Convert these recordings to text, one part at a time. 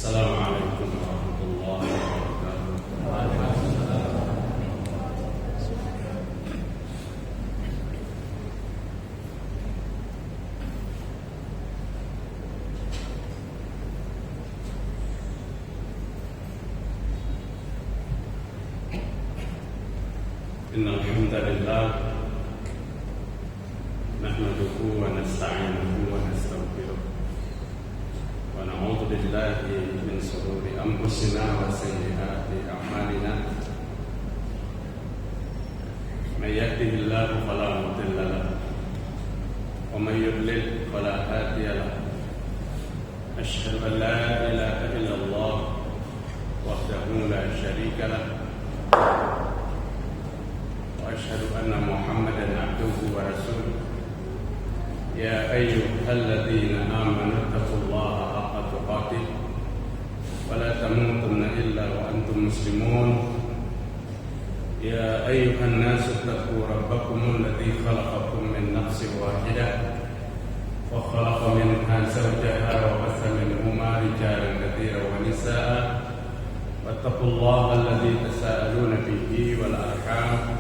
Assalamualaikum warahmatullahi wabarakatuh. Innal hamdalillah nahmaduhu wa nasta'inuhu wa nastaghfiruh wa na'udzu billahi min shururi anfusina wa sayyiati a'malina. May yahdihillahu fala mudilla lahu wa may yudlil fala hadiya lahu. Asyhadu an la ilaha illallah wahdahu la syarika lahu wa asyhadu anna Muhammadan abduhu wa rasuluh. Ya ayyuhalladzina amanu taqullaha haqqa tuqatih wa la tamutunna illa wa antum muslimun. Ya ayyuhan nasu taqu rabbakumul ladzi khalaqakum min nafsin wahidah wa khalaqa minha zawjaha wa bassa minhuma rijalan katsiran wa nisaa'a wattaqullaha alladzi tasaaluna bihi wal arham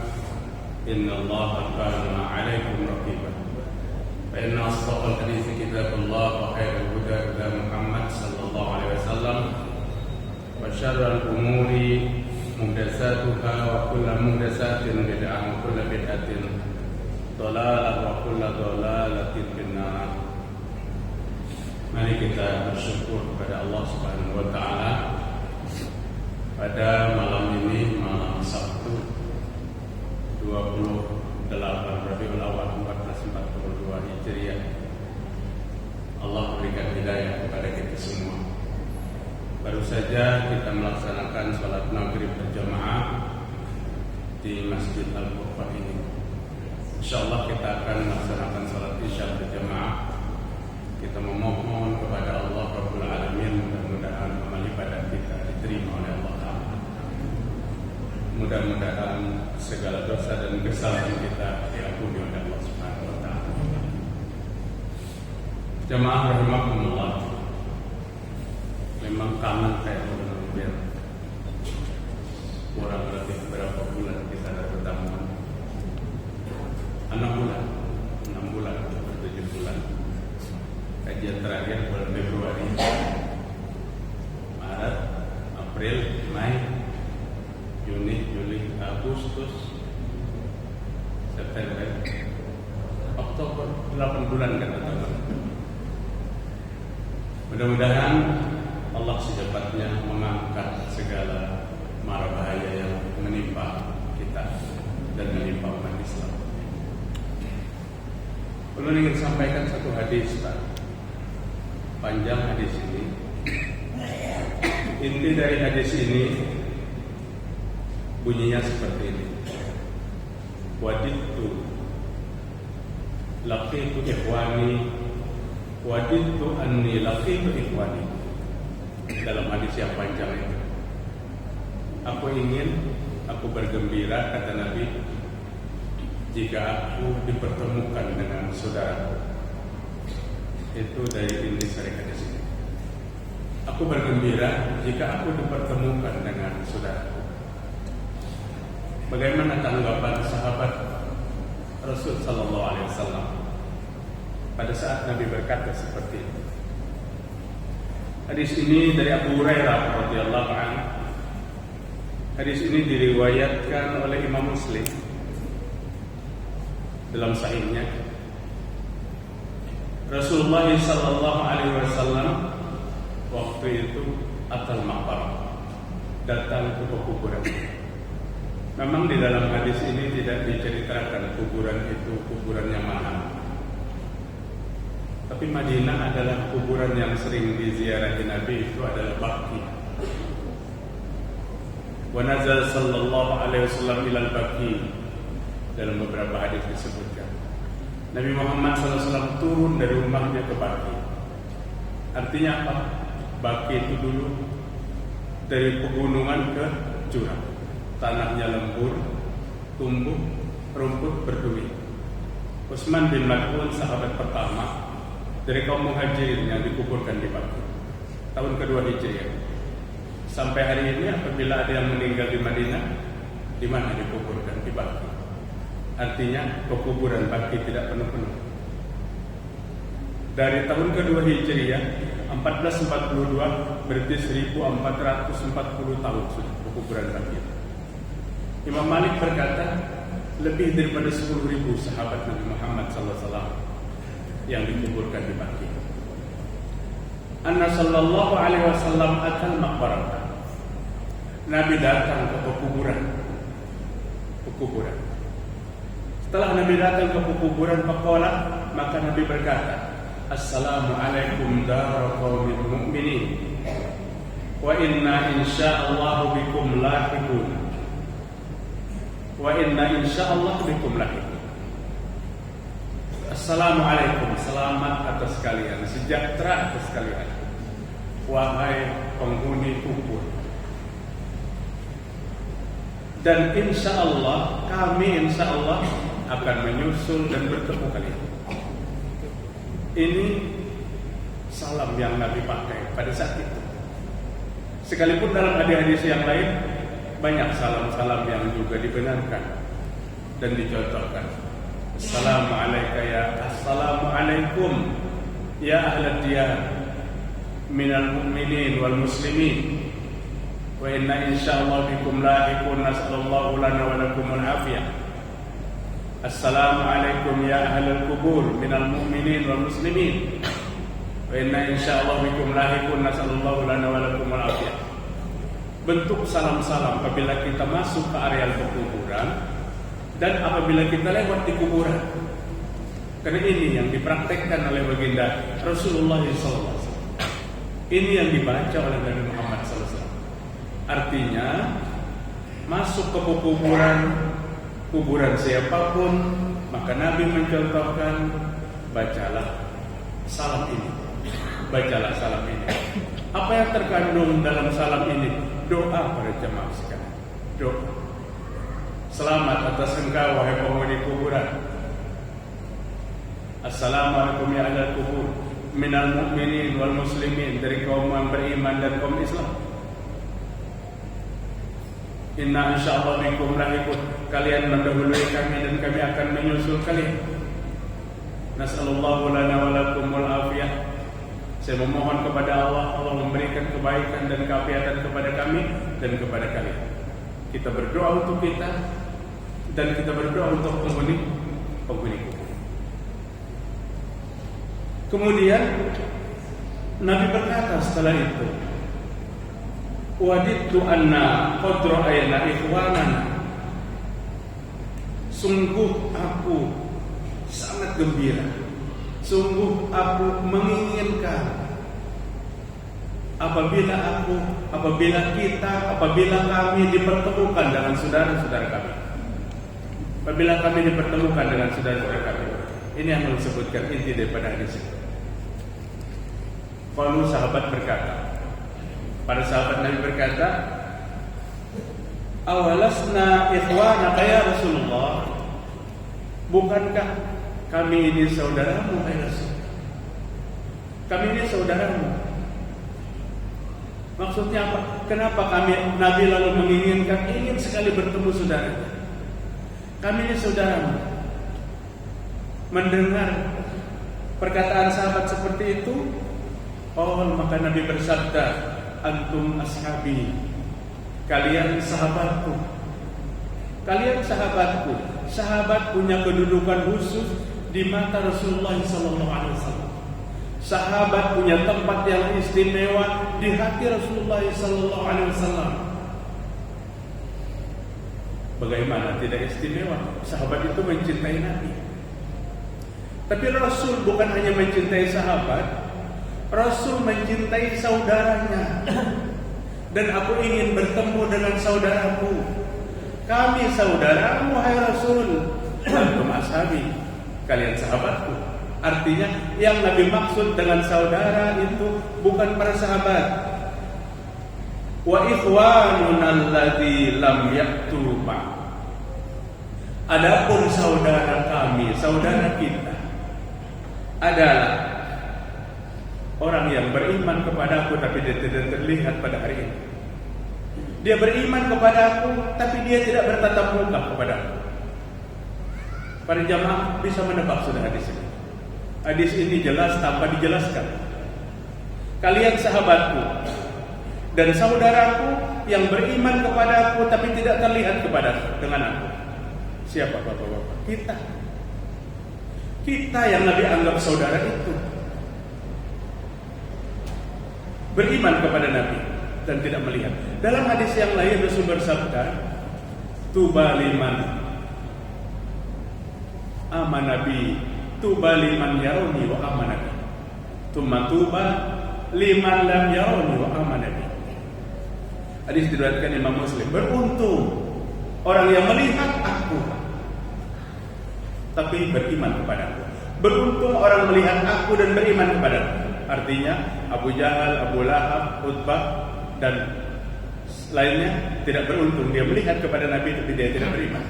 innallaha kana 'alaykum raqiba. فإن أصدق الحديث كتاب الله وخير الهدى هدى محمد صلى الله عليه وسلم وشر الأمور محدثاتها وكل محدثات بدعة وكل بدعة ضلالة وكل ضلالة في النار. Mari kita bersyukur kepada Allah Subhanahu wa taala pada malam ini, malam Sabtu 28 Rabiul Awal 1442 Hijriah. Allah berikan hidayah kepada kita semua. Baru saja kita melaksanakan sholat maghrib berjamaah di Masjid Al-Ghurfah ini. InsyaAllah kita akan melaksanakan sholat isya berjamaah. Kita memohon kepada Allah Rabbul Alamin, mudah-mudahan amal ibadah kita diterima oleh Allah Ta'ala. Mudah-mudahan segala dosa dan kesalahan kita diampuni oleh Allah Subhanahu wa taala. Jemaah rahimakumullah. Memang kangen kayak benar-benar kurang lebih berapa bulan kita ada pertemuan. 6 bulan, 7 bulan. Kajian terakhir bulan Februari, Maret, April, Mei, Juni, Juli, Agustus, September, Oktober, 8 bulan kan teman-teman. Mudah-mudahan Allah secepatnya mengangkat segala mara bahaya yang menimpa kita dan menimpa umat Islam. Perlu ingin sampaikan satu hadis, Pak. Panjang hadis ini. Inti dari hadis ini bunyinya seperti ini. Wadidtu laqitu ikhwani wadidtu anni laqitu ikhwani. Dalam hadis yang panjang itu, aku bergembira, kata Nabi, jika aku dipertemukan dengan saudaraku. Itu dari inti dari hadis ini. Aku bergembira jika aku dipertemukan dengan saudaraku. Bagaimana tanggapan sahabat Rasul sallallahu alaihi wasallam pada saat Nabi berkata seperti itu? Hadis ini dari Abu Hurairah radhiyallahu anhu. Hadis ini diriwayatkan oleh Imam Muslim dalam sahihnya. Rasulullah sallallahu alaihi wasallam waktu itu atal maqbarah, datang ke kuburan. Memang di dalam hadis ini tidak diceritakan kuburan itu kuburan yang mana. Tapi Madinah adalah kuburan yang sering diziarahi Nabi, itu adalah Baqi. Wa nazal sallallahu alaihi wasallam ila al-Baqi. Dalam beberapa hadis disebutkan Nabi Muhammad SAW turun dari rumahnya ke Baqi. Artinya apa? Baqi itu dulu dari pegunungan ke jurang. Tanahnya lembur, tumbuh, rumput berduri. Utsman bin Maz'un, sahabat pertama dari kaum muhajirin yang dikuburkan di Baqi. tahun kedua Hijriah. Sampai hari ini apabila ada yang meninggal di Madinah, di mana dikuburkan? Di Baqi. Artinya pekuburan Baqi tidak penuh-penuh. Dari tahun kedua Hijriah 1442 berarti 1440 tahun sudah pekuburan Baqi. Imam Malik berkata lebih daripada 10.000 sahabat Nabi Muhammad SAW yang dikuburkan di Baqi. Anna sallallahu alaihi wasallam atal maqbarah. Nabi datang ke pekuburan. Setelah Nabi datang ke pekuburan faqala, maka Nabi berkata, Assalamualaikum dara qaumin mu'minin wa inna insyaallah bikum lahiqun. Wa inna insyaallah bikum lahiqun. Assalamualaikum, selamat atas kalian, sejahtera atas kalian, wahai penghuni kubur. Dan insyaallah, kami insyaallah akan menyusul dan bertemu kalian. Ini salam yang Nabi pakai pada saat itu. Sekalipun dalam hadis-hadis yang lain banyak salam-salam yang juga dibenarkan dan dicontohkan. Assalamualaikum ya ahlad diyar minal mu'minin wal muslimin wa inna insyaallah bikum lahiqun nas'alullahu lana wa lakumul afiyah. Assalamualaikum ya ahlal kubur minal mu'minin wal muslimin wa inna insyaallah bikum lahiqun nas'alullahu lana wa lakumul afiyah. Bentuk salam-salam apabila kita masuk ke area pekuburan dan apabila kita lewat di kuburan. Karena ini yang dipraktekkan oleh baginda Rasulullah SAW. Ini yang dibaca oleh Nabi Muhammad SAW. Artinya masuk ke kuburan siapapun, maka Nabi mencontohkan, bacalah salam ini. Bacalah salam ini. Apa yang terkandung dalam salam ini? Doa pada jemaah sekalian. Doa. Selamat atas engkau wahai penghuni kuburan. Assalamualaikum ya ahlal kubur minal mu'minin wal muslimin, dari kaum yang beriman dan kaum Islam. Inna insyaallah bikum lahiqun, kalian mendahului kami dan kami akan menyusul kalian. Nas'alullahu lana wa lakumul afiyah. Saya memohon kepada Allah, Allah memberikan kebaikan dan keafiatan kepada kami dan kepada kalian. Kita berdoa untuk kita dan kita berdoa untuk penghuni kubur. Kemudian Nabi berkata setelah itu, wadidtu anna qad ra'ayna ikhwanana. Sungguh aku sangat gembira, sungguh aku menginginkan apabila kami dipertemukan dengan saudara-saudara kami. Apabila kami dipertemukan dengan saudara-saudara kami. Ini yang disebutkan inti daripada hadis itu. Kalau sahabat berkata, para sahabat Nabi berkata, awalasna ikhwanaka ya Rasulullah, bukankah kami ini saudaramu ya Rasul? Kami ini saudaramu. Maksudnya apa? Kenapa Nabi lalu ingin sekali bertemu saudaranya? Kami ini saudaramu. Mendengar perkataan sahabat seperti itu, maka Nabi bersabda, antum ashabi, kalian sahabatku. Kalian sahabatku. Sahabat punya kedudukan khusus di mata Rasulullah SAW. Sahabat punya tempat yang istimewa di hati Rasulullah SAW. Bagaimana tidak istimewa? Sahabat itu mencintai Nabi. Tapi Rasul bukan hanya mencintai sahabat, Rasul mencintai saudaranya. Dan aku ingin bertemu dengan saudaraku. Kami saudaramu, hai Rasul. Antum ashabi, kalian sahabatku. Artinya yang Nabi maksud dengan saudara itu bukan para sahabat. Wa ikhwanuna alladzi lam yaqtu ma. Adapun saudara kami, saudara kita adalah orang yang beriman kepadaku tapi dia tidak terlihat pada hari ini. Dia beriman kepadaku tapi dia tidak bertatap muka kepadaku. Para jamaah bisa menebak sudah hadis ini. Hadis ini jelas tanpa dijelaskan. Kalian sahabatku dan saudaraku yang beriman kepadaku tapi tidak terlihat kepadaku dengan aku. Siapa bapak-bapak? Kita yang Nabi anggap saudara itu beriman kepada Nabi dan tidak melihat. Dalam hadis yang lain Rasul bersabda, tuba liman aman Nabi, tuba liman yaroni wa aman Nabi, tuba liman lam yaroni wa aman Nabi. Hadis diriwayatkan Imam Muslim. Beruntung orang yang melihat aku tapi beriman kepadaku. Beruntung orang melihat aku dan beriman kepadaku. Artinya Abu Jahal, Abu Lahab, Utbah dan lainnya tidak beruntung. Dia melihat kepada Nabi tapi dia tidak beriman.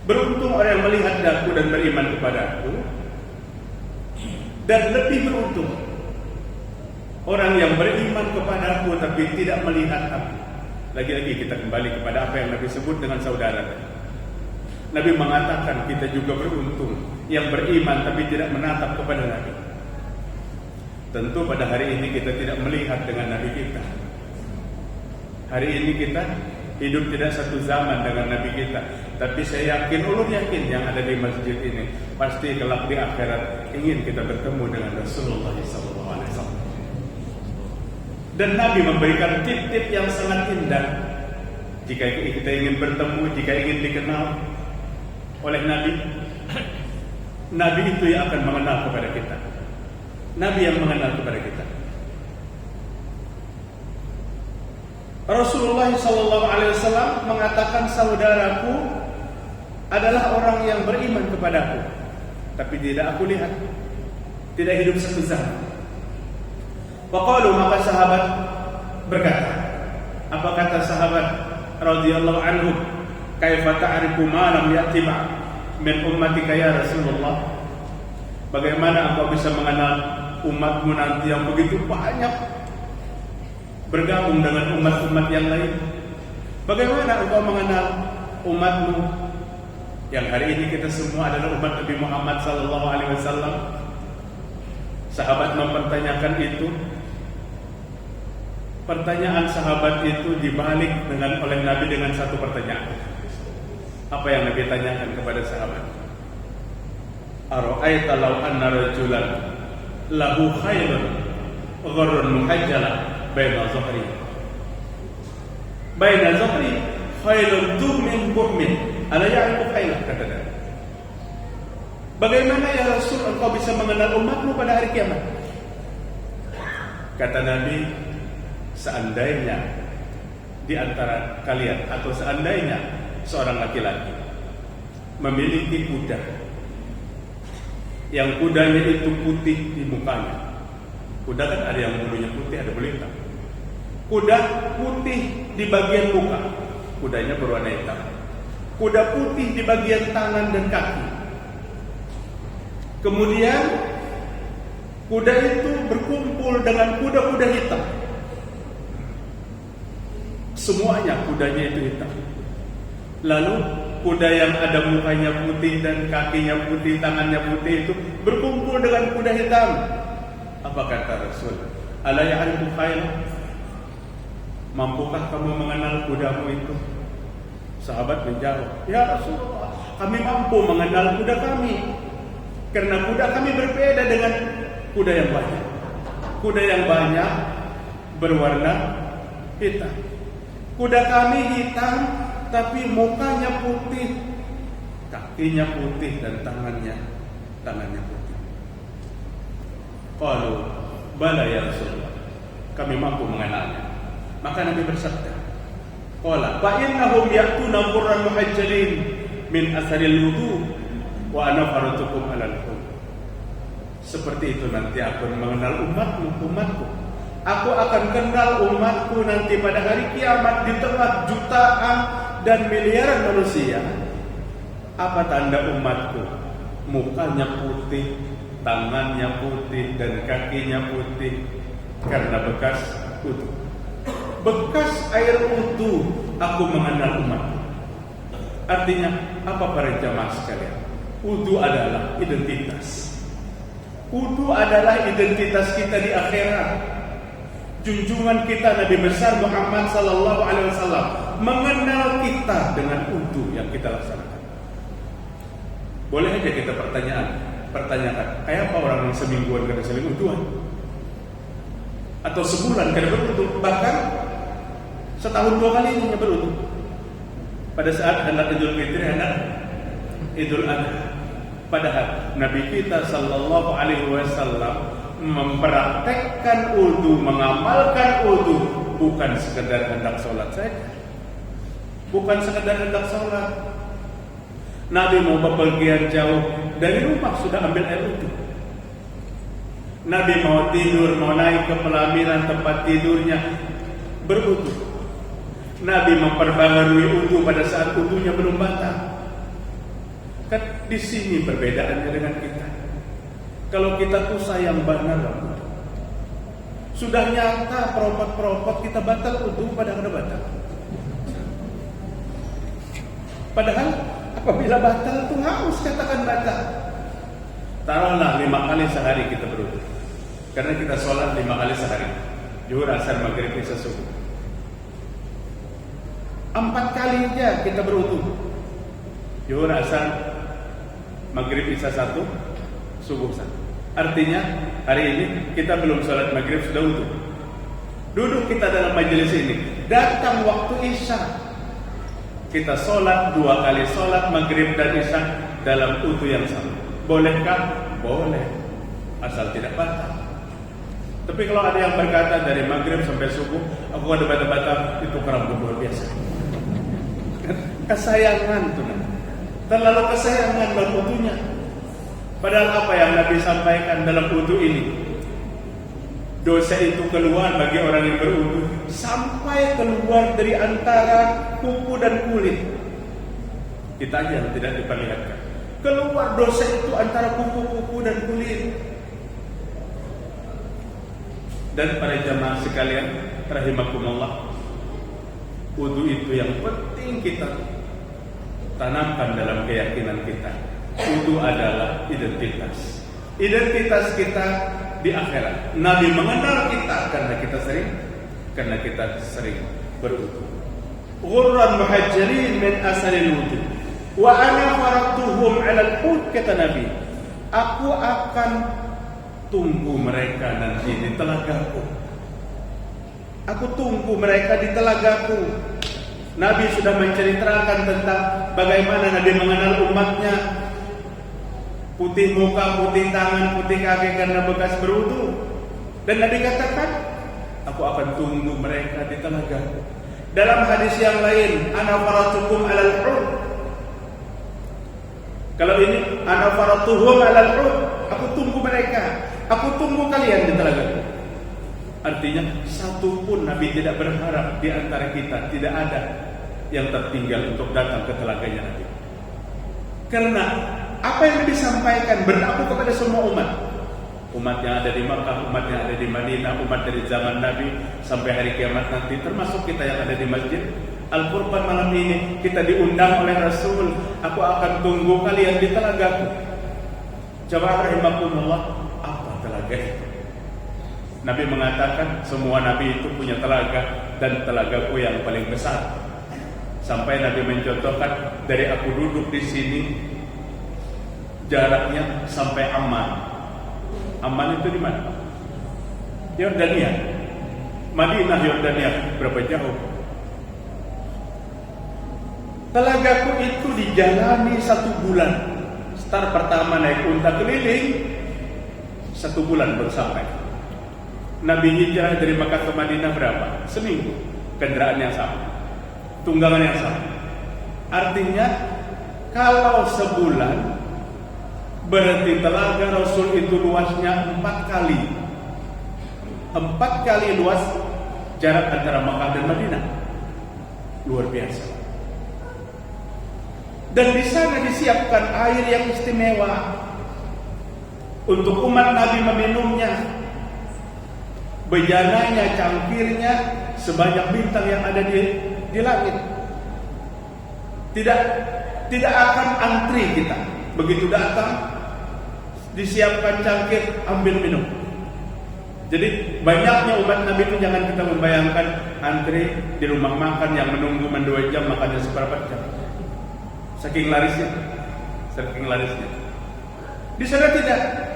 Beruntung orang yang melihat aku dan beriman kepadaku. Dan lebih beruntung orang yang beriman kepadaku tapi tidak melihat aku. Lagi-lagi kita kembali kepada apa yang Nabi sebut dengan saudara. Nabi mengatakan kita juga beruntung yang beriman tapi tidak menatap kepada Nabi. Tentu pada hari ini kita tidak melihat dengan Nabi kita. Hari ini kita hidup tidak satu zaman dengan Nabi kita. Tapi saya yakin, ulun yakin yang ada di masjid ini pasti kelak di akhirat ingin kita bertemu dengan Rasulullah SAW. Dan Nabi memberikan tip-tip yang sangat indah. Jika kita ingin bertemu, jika ingin dikenal oleh Nabi, Nabi itu yang akan mengenal kepada kita. Nabi yang mengenal kepada kita. Rasulullah SAW mengatakan saudaraku adalah orang yang beriman kepadaku, tapi tidak aku lihat, tidak hidup satu zaman. Waqalu, maka sahabat berkata, apa kata sahabat radhiyallahu anhu, kaifa ta'rifu ma lam ya'ti min ummatika ya Rasulullah? Bagaimana engkau bisa mengenal umatmu nanti yang begitu banyak bergabung dengan umat-umat yang lain? Bagaimana engkau mengenal umatmu yang hari ini kita semua adalah umat Nabi Muhammad SAW? Sahabat mempertanyakan itu. Pertanyaan sahabat itu dibalik oleh Nabi dengan satu pertanyaan. Apa yang Nabi tanyakan kepada sahabat? Ara'aita law anna rajulan lahu khaylun gharrun muhajjala baina zuhri khaylun tu'min bu'min ala ya'rifu khaylah, kata Nabi. Bagaimana ya Rasul engkau bisa mengenal umatmu pada hari kiamat? Kata Nabi, seandainya di antara kalian atau seandainya seorang laki-laki memiliki kuda yang kudanya itu putih di mukanya. Kuda kan ada yang bulunya putih, ada bulu hitam. Kuda putih di bagian muka, kudanya berwarna hitam. Kuda putih di bagian tangan dan kaki. Kemudian kuda itu berkumpul dengan kuda-kuda hitam. Semuanya kudanya itu hitam. Lalu kuda yang ada mukanya putih dan kakinya putih, tangannya putih itu berkumpul dengan kuda hitam. Apa kata Rasul? Ala ya'rifu khaylah? Mampukah kamu mengenal kudamu itu? Sahabat menjawab, ya Rasulullah, kami mampu mengenal kuda kami, karena kuda kami berbeda dengan kuda yang banyak. Kuda yang banyak berwarna hitam. Kuda kami hitam, tapi mukanya putih, kakinya putih dan tangannya putih. Qalu, bala ya Rasulullah, kami mampu mengenalnya. Maka Nabi bersabda, qala fa innahum ya'tuna qurran muhajjalin min asharil wudu wa ana faratukum alal hum. Seperti itu nanti aku mengenal umatku. Aku akan kenal umatku nanti pada hari kiamat di tengah jutaan dan miliaran manusia. Apa tanda umatku? Mukanya putih, tangannya putih dan kakinya putih karena bekas wudu. Bekas air wudu aku mengenal umat. Artinya apa para jamaah sekalian? Wudu adalah identitas. Wudu adalah identitas kita di akhirat. Junjungan kita Nabi besar Muhammad sallallahu alaihi wasallam mengenal kita dengan wudu yang kita laksanakan. Boleh aja kita pertanyakan, kayak apa orang yang semingguan kada saling wuduan? Atau sebulan kada berwudu, bahkan setahun 2 kali hanya berwudu. Pada saat hendak Idul Fitri, hendak Idul Adha. Padahal Nabi kita sallallahu alaihi wasallam mempraktekkan wudu, mengamalkan wudu, bukan sekedar hendak sholat saja. Bukan sekedar hendak sholat. Nabi mau bepergian jauh dari rumah sudah ambil air wudu. Nabi mau tidur, mau naik ke pelaminan tempat tidurnya, berwudu. Nabi memperbaharui wudu pada saat wudunya belum batal. Kan di sini perbedaannya dengan kita. Kalau kita tuh sayang benar, sudah nyata peropot kita batal wudu pada kada batal. Padahal apabila batal tuh harus katakan batal. Taruhlah 5 kali sehari kita berwudu. Karena kita sholat 5 kali sehari. Zuhur, asar, maghrib, isya, subuh. 4 kali aja kita berwudu. Zuhur, asar, maghrib, isya 1, subuh 1. Artinya hari ini kita belum sholat maghrib sudah wudu. Duduk kita dalam majelis ini, datang waktu isya, kita sholat 2 kali sholat maghrib dan isya dalam wudu yang sama. Bolehkah? Boleh, asal tidak batal. Tapi kalau ada yang berkata dari maghrib sampai subuh aku ada batal-batal, itu kerambut luar biasa. Kesayangan tuh, terlalu kesayangan dalam wudunya. Padahal apa yang Nabi sampaikan dalam wudu ini, dosa itu keluar bagi orang yang berwudu sampai keluar dari antara kuku dan kulit. Kita aja yang tidak diperlihatkan. Keluar dosa itu antara kuku dan kulit. Dan para jamaah sekalian rahimakumullah, wudu itu yang penting kita tanamkan dalam keyakinan kita. Wudu adalah identitas. Identitas kita di akhirat. Nabi mengenal kita karena kita sering berwudu. Ghurran muhajjalin min asaril wudu. Wa ana faradtuhum 'ala al-hud, kata Nabi. Aku akan tunggu mereka nanti di telagaku. Aku tunggu mereka di telagaku. Nabi sudah menceritakan tentang bagaimana Nabi mengenal umatnya. Putih muka, putih tangan, putih kaki karena bekas berwudu. Dan Nabi katakan, aku akan tunggu mereka di telagaku. Dalam hadis yang lain, ana faratukum 'alal hud. Kalau ini ana faratuhum 'alal hud, aku tunggu mereka. Aku tunggu kalian di telagaku. Artinya satu pun Nabi tidak berharap di antara kita tidak ada yang tertinggal untuk datang ke telaganya Nabi. Karena apa yang disampaikan berlaku kepada semua umat. Umat yang ada di Makkah, umat yang ada di Madinah, umat dari zaman Nabi sampai hari kiamat nanti, termasuk kita yang ada di Masjid Al-Qurban malam ini. Kita diundang oleh Rasul, aku akan tunggu kalian di telagaku. Jamaah rahimakumullah, apa telaga itu? Nabi mengatakan semua Nabi itu punya telaga, dan telagaku yang paling besar. Sampai Nabi mencontohkan, dari aku duduk di sini jaraknya sampai Amman. Amman itu di mana? Yordania. Madinah, Yordania. Berapa jauh? Telagaku itu dijalani 1 bulan. Start pertama naik unta keliling, 1 bulan baru sampai. Nabi hijrah dari Makkah ke Madinah berapa? Seminggu. Kendaraan yang sama, tunggangan yang sama. Artinya kalau sebulan, berarti telaga Rasul itu luasnya 4 kali. 4 kali luas jarak antara Makkah dan Madinah. Luar biasa. Dan di sana disiapkan air yang istimewa. untuk umat Nabi meminumnya. Bejananya, cangkirnya sebanyak bintang yang ada di langit. Tidak akan antri kita. Begitu datang, disiapkan cangkir, ambil minum. Jadi banyaknya umat Nabi itu jangan kita membayangkan antri di rumah makan yang menunggu 2 jam makannya seperempat jam. Saking larisnya. Di sana tidak.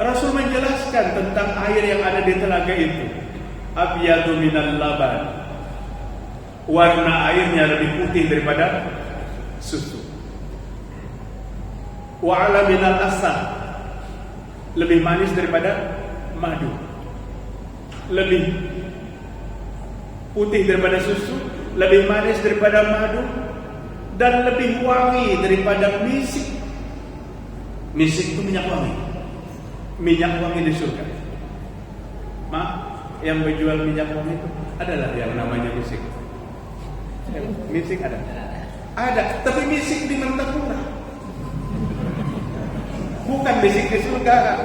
Rasul menjelaskan tentang air yang ada di telaga itu. Abyadu minal laban. Warna airnya lebih putih daripada susu. Wa ala minal asal. Lebih manis daripada madu. Lebih putih daripada susu, lebih manis daripada madu, dan lebih wangi daripada misik. Misik itu minyak wangi. Minyak wangi di surga. Yang menjual minyak wangi itu adalah yang namanya misik. Misik ada? Ada, tapi misik di Mentapura. Bukan misik di surga.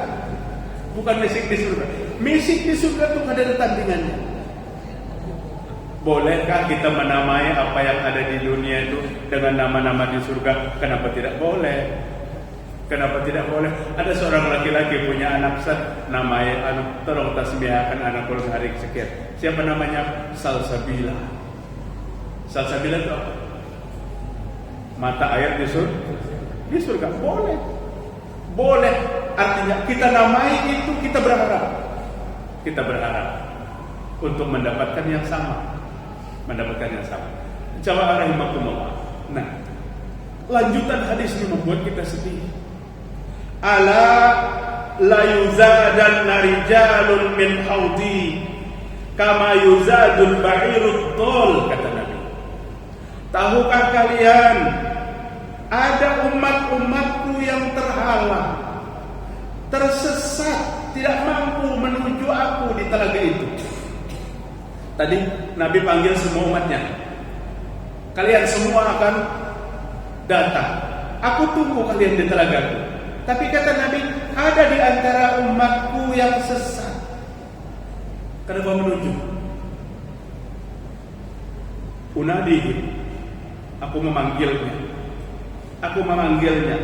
Misik di surga itu ada tandingannya. Bolehkah kita menamai apa yang ada di dunia itu dengan nama-nama di surga? Kenapa tidak boleh? Ada seorang laki-laki punya anak namanya tolong tasbihkan anak ulang hari sekian. Siapa namanya? Salsabila. Salsabila itu apa? Mata air di surga. Boleh, artinya kita namai itu, kita berharap untuk mendapatkan yang sama. Jamaah rahimakumullah. Nah, lanjutan hadis ini membuat kita sedih. Ala la yuzadan rijalun min haudi kama yuzadul ba'irut tol, kata Nabi. Tahukah kalian ada umat-umatku yang terhalang, tersesat, tidak mampu menuju aku di telaga itu. Tadi Nabi panggil semua umatnya. Kalian semua akan datang. Aku tunggu kalian di telagaku. Tapi kata Nabi, ada di antara umatku yang sesat. Kenapa menuju? Unadihi. Aku memanggilnya.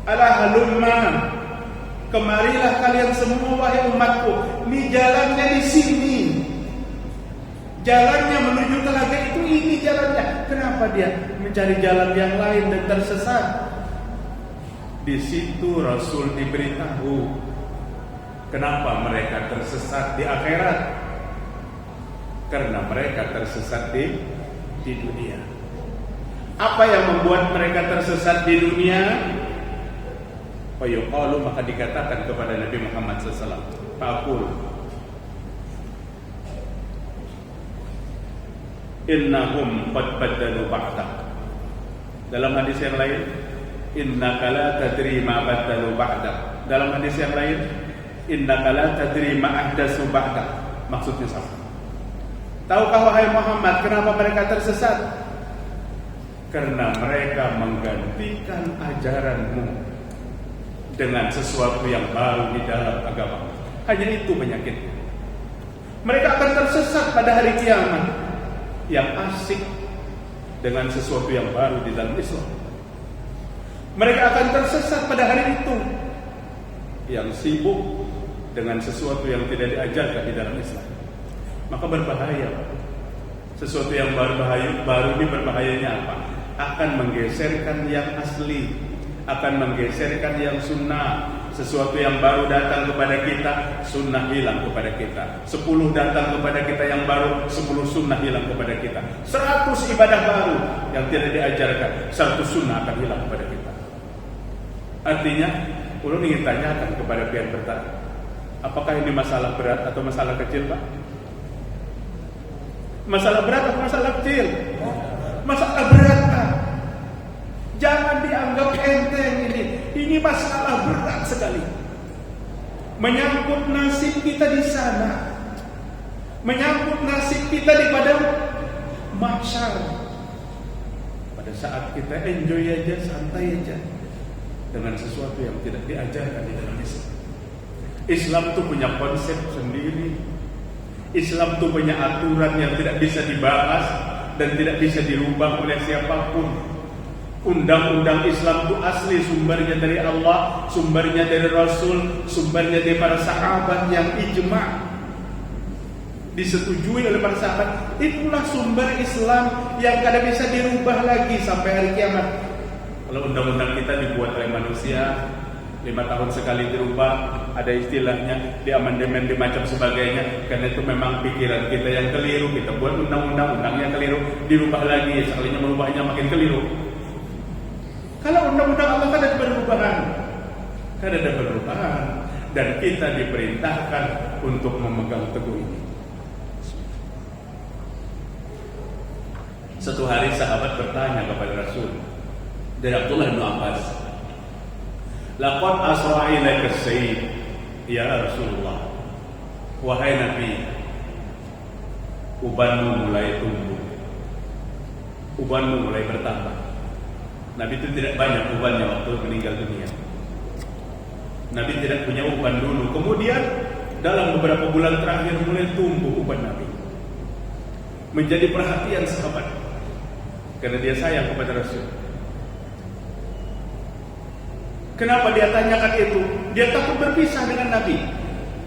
Ala halumma, kemarilah kalian semua wahai umatku. Ini jalannya di sini. Jalannya menuju telaga itu, ini jalannya. Kenapa dia mencari jalan yang lain dan tersesat? Di situ Rasul diberitahu kenapa mereka tersesat di akhirat. Karena mereka tersesat di dunia. Apa yang membuat mereka tersesat di dunia? Fayuqalu, maka dikatakan kepada Nabi Muhammad SAW, Faqul innahum qad baddalu ba'dak. Dalam hadis yang lain, innaka la tadri ma baddalu ba'dak. Dalam hadis yang lain, innaka la tadri ma ahdatsu ba'dak. Maksudnya sama. Tahukah wahai Muhammad kenapa mereka tersesat? Karena mereka menggantikan ajaranmu dengan sesuatu yang baru di dalam agama. Hanya itu penyakitnya. Mereka akan tersesat pada hari kiamat yang asik dengan sesuatu yang baru di dalam Islam. Mereka akan tersesat pada hari itu yang sibuk dengan sesuatu yang tidak diajarkan di dalam Islam. Maka berbahaya. Sesuatu yang baru ini berbahayanya apa? Akan menggeserkan yang asli, akan menggeserkan yang sunnah. Sesuatu yang baru datang kepada kita, sunnah hilang kepada kita. 10 datang kepada kita yang baru, 10 sunnah hilang kepada kita. 100 ibadah baru yang tidak diajarkan, 100 sunnah akan hilang kepada kita. Artinya, ulun ingin tanyakan kepada pihak bertanya, apakah ini masalah berat atau masalah kecil, Pak? Masalah berat atau masalah kecil? Masalah berat, Pak. Jangan dianggap enteng ini. Ini masalah berat sekali. Menyangkut nasib kita di sana. Menyangkut nasib kita di padang mahsyar. Pada saat kita enjoy aja, santai aja, dengan sesuatu yang tidak diajarkan di dalam Islam. Islam itu punya konsep sendiri. Islam itu punya aturan yang tidak bisa dibahas dan tidak bisa dirubah oleh siapapun. Undang-undang Islam itu asli, sumbernya dari Allah, sumbernya dari Rasul, sumbernya dari para sahabat yang ijma', disetujui oleh para sahabat. Itulah sumber Islam yang kada bisa dirubah lagi sampai hari kiamat. Kalau undang-undang kita dibuat oleh manusia, 5 tahun sekali dirubah, ada istilahnya di amandemen, di macam sebagainya. Karena itu memang pikiran kita yang keliru. Kita buat undang-undang yang keliru, dirubah lagi, sekalinya merubahnya makin keliru. Kalau undang-undang Allah kan ada perubahan, dan kita diperintahkan untuk memegang teguh ini. Satu hari sahabat bertanya kepada Rasul dari Abdullah bin Abbas, "Laqad asra ilaika as-sayyid ya Rasulullah." Wahai Nabi, ubanmu mulai tumbuh, ubanmu mulai bertambah. Nabi itu tidak banyak ubannya waktu meninggal dunia. Nabi tidak punya uban dulu. Kemudian dalam beberapa bulan terakhir mulai tumbuh uban Nabi, menjadi perhatian sahabat karena dia sayang kepada Rasul. Kenapa dia tanyakan itu? Dia takut berpisah dengan Nabi.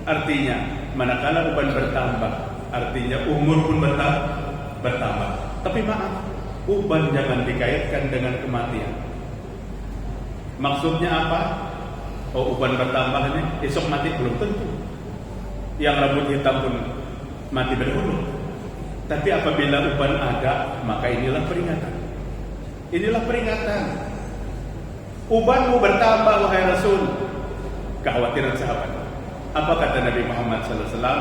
Artinya manakala uban bertambah, artinya umur pun bertambah. Tapi maaf, uban jangan dikaitkan dengan kematian. Maksudnya apa? Oh, uban bertambah ini esok mati belum tentu. Yang rambut hitam pun mati berdahulu. Tapi apabila uban ada, maka inilah peringatan. Inilah peringatan. Ubanmu bertambah wahai Rasul. Kekhawatiran sahabat. Apa kata Nabi Muhammad SAW?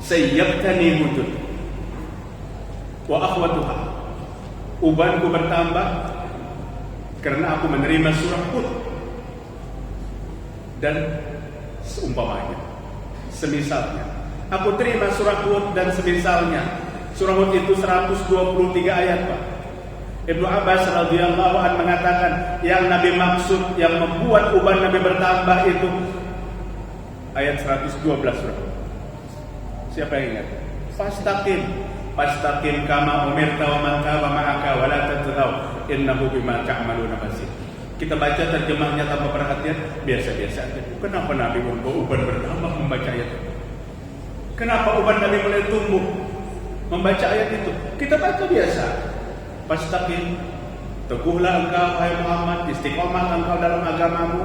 Sayyabtani hudud wa akhwatuha. Ubanku bertambah karena aku menerima surah Hud dan seumpamanya, semisalnya. Aku terima surah Hud dan semisalnya. Surah Hud itu 123 ayat, Pak. Ibnu Abbas radhiyallahu anhu mengatakan yang Nabi maksud, yang membuat uban Nabi bertambah itu ayat 112 surah Hud. Siapa yang ingat? Fastaqim kama umirta wa man taba ma'aka wa la tatghaw innahu bima ta'maluna basir. Kita baca terjemahnya tanpa perhatian, biasa-biasa aja. Kenapa Nabi membawa uban bertambah membaca ayat itu? Kenapa uban Nabi mulai tumbuh membaca ayat itu? Kita baca biasa. Fastaqim, teguhlah engkau wahai Muhammad, istiqomah engkau dalam agamamu,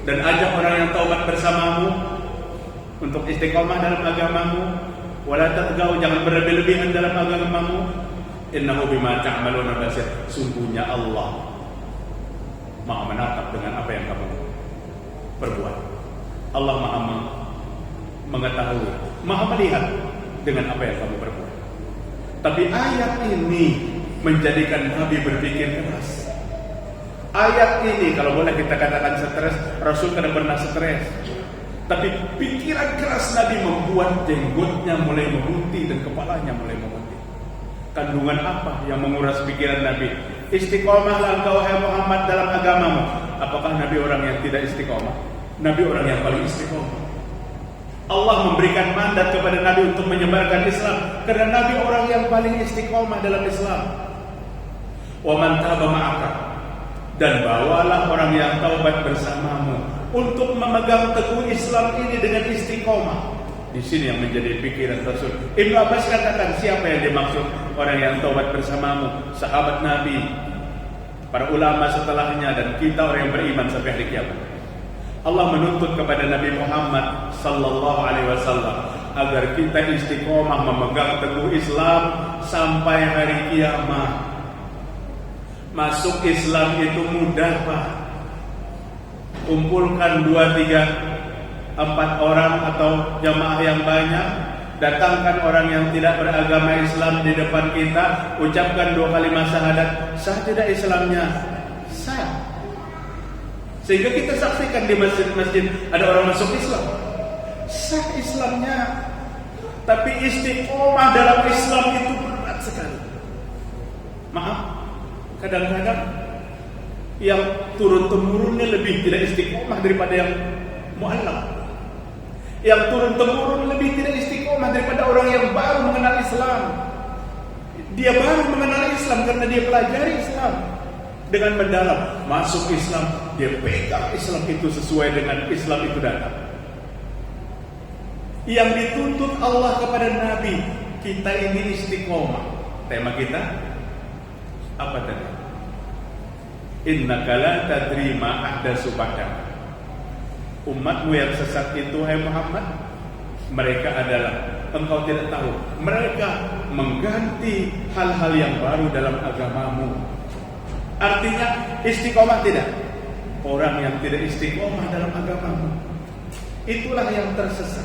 dan ajak orang yang taubat bersamamu untuk istiqomah dalam agamamu. Wala tatghaw, jangan berlebih-lebihan dalam agamamu. Innahu bima ta'maluna basir. Sungguhnya Allah Maha menatap dengan apa yang kamu perbuat. Allah Maha mengetahui, Maha melihat dengan apa yang kamu perbuat. Tapi ayat ini menjadikan Nabi berpikir keras. Ayat ini kalau boleh kita katakan stres, Rasul kadang pernah stres. Tapi pikiran keras Nabi membuat jenggotnya mulai memutih dan kepalanya mulai memutih. Kandungan apa yang menguras pikiran Nabi? Istiqomahlah engkau wahai Muhammad dalam agamamu. Apakah Nabi orang yang tidak istiqomah? Nabi orang yang paling istiqomah. Allah memberikan mandat kepada Nabi untuk menyebarkan Islam karena Nabi orang yang paling istiqomah dalam Islam. Wa man taba ma'aka, dan bawalah orang yang taubat bersamamu untuk memegang teguh Islam ini dengan istiqomah. Di sini yang menjadi pikiran Rasul. Ibnu Abbas katakan, siapa yang dimaksud orang yang taubat bersamamu? Sahabat Nabi, para ulama setelahnya, dan kita orang yang beriman sampai hari kiamat. Allah menuntut kepada Nabi Muhammad sallallahu alaihi wasallam agar kita istiqomah memegang teguh Islam sampai hari kiamat. Masuk Islam itu mudah, Pak. Kumpulkan 2, 3, 4 orang atau jamaah yang banyak, datangkan orang yang tidak beragama Islam di depan kita, ucapkan 2 kalimat syahadat. Sah tidak Islamnya? Sah. Sehingga kita saksikan di masjid-masjid ada orang masuk Islam, sah Islamnya. Tapi istiqomah dalam Islam itu berat sekali. Maaf, kadang-kadang yang turun-temurunnya lebih tidak istiqomah daripada yang mu'allaq. Yang turun-temurun lebih tidak istiqomah daripada orang yang baru mengenal Islam. Dia baru mengenal Islam karena dia pelajari Islam dengan mendalam. Masuk Islam, dia pegang Islam itu sesuai dengan Islam itu datang. Yang dituntut Allah kepada Nabi, kita ini istiqomah. Tema kita apa tadi? Innaka la tadri ma ahdatsu ba'dak. Umatmu yang sesat itu, hai Muhammad, mereka adalah, engkau tidak tahu, mereka mengganti hal-hal yang baru dalam agamamu. Artinya istiqomah tidak. Orang yang tidak istiqomah dalam agamamu, itulah yang tersesat.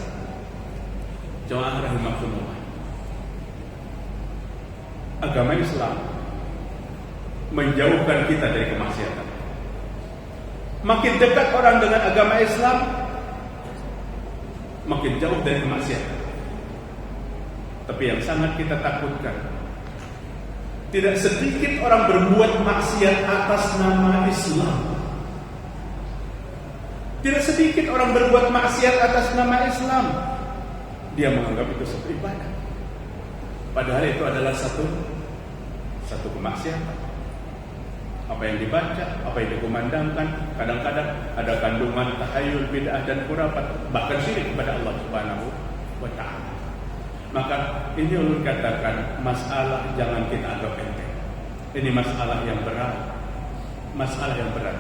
Jamaah rahimakumullah. Agama Islam menjauhkan kita dari kemaksiatan. Makin dekat orang dengan agama Islam, makin jauh dari kemaksiatan. Tapi yang sangat kita takutkan, tidak sedikit orang berbuat maksiat atas nama Islam. Tidak sedikit orang berbuat maksiat atas nama Islam. Dia menganggap itu satu ibadah, padahal itu adalah satu kemaksiatan. Apa yang dibaca, apa yang dikumandangkan, kadang-kadang ada kandungan tahayul, bid'ah dan khurafat, bahkan syirik kepada Allah Subhanahu wa ta'ala. Maka ini ulun katakan, masalah jangan kita anggap enteng. Ini masalah yang berat. Masalah yang berat.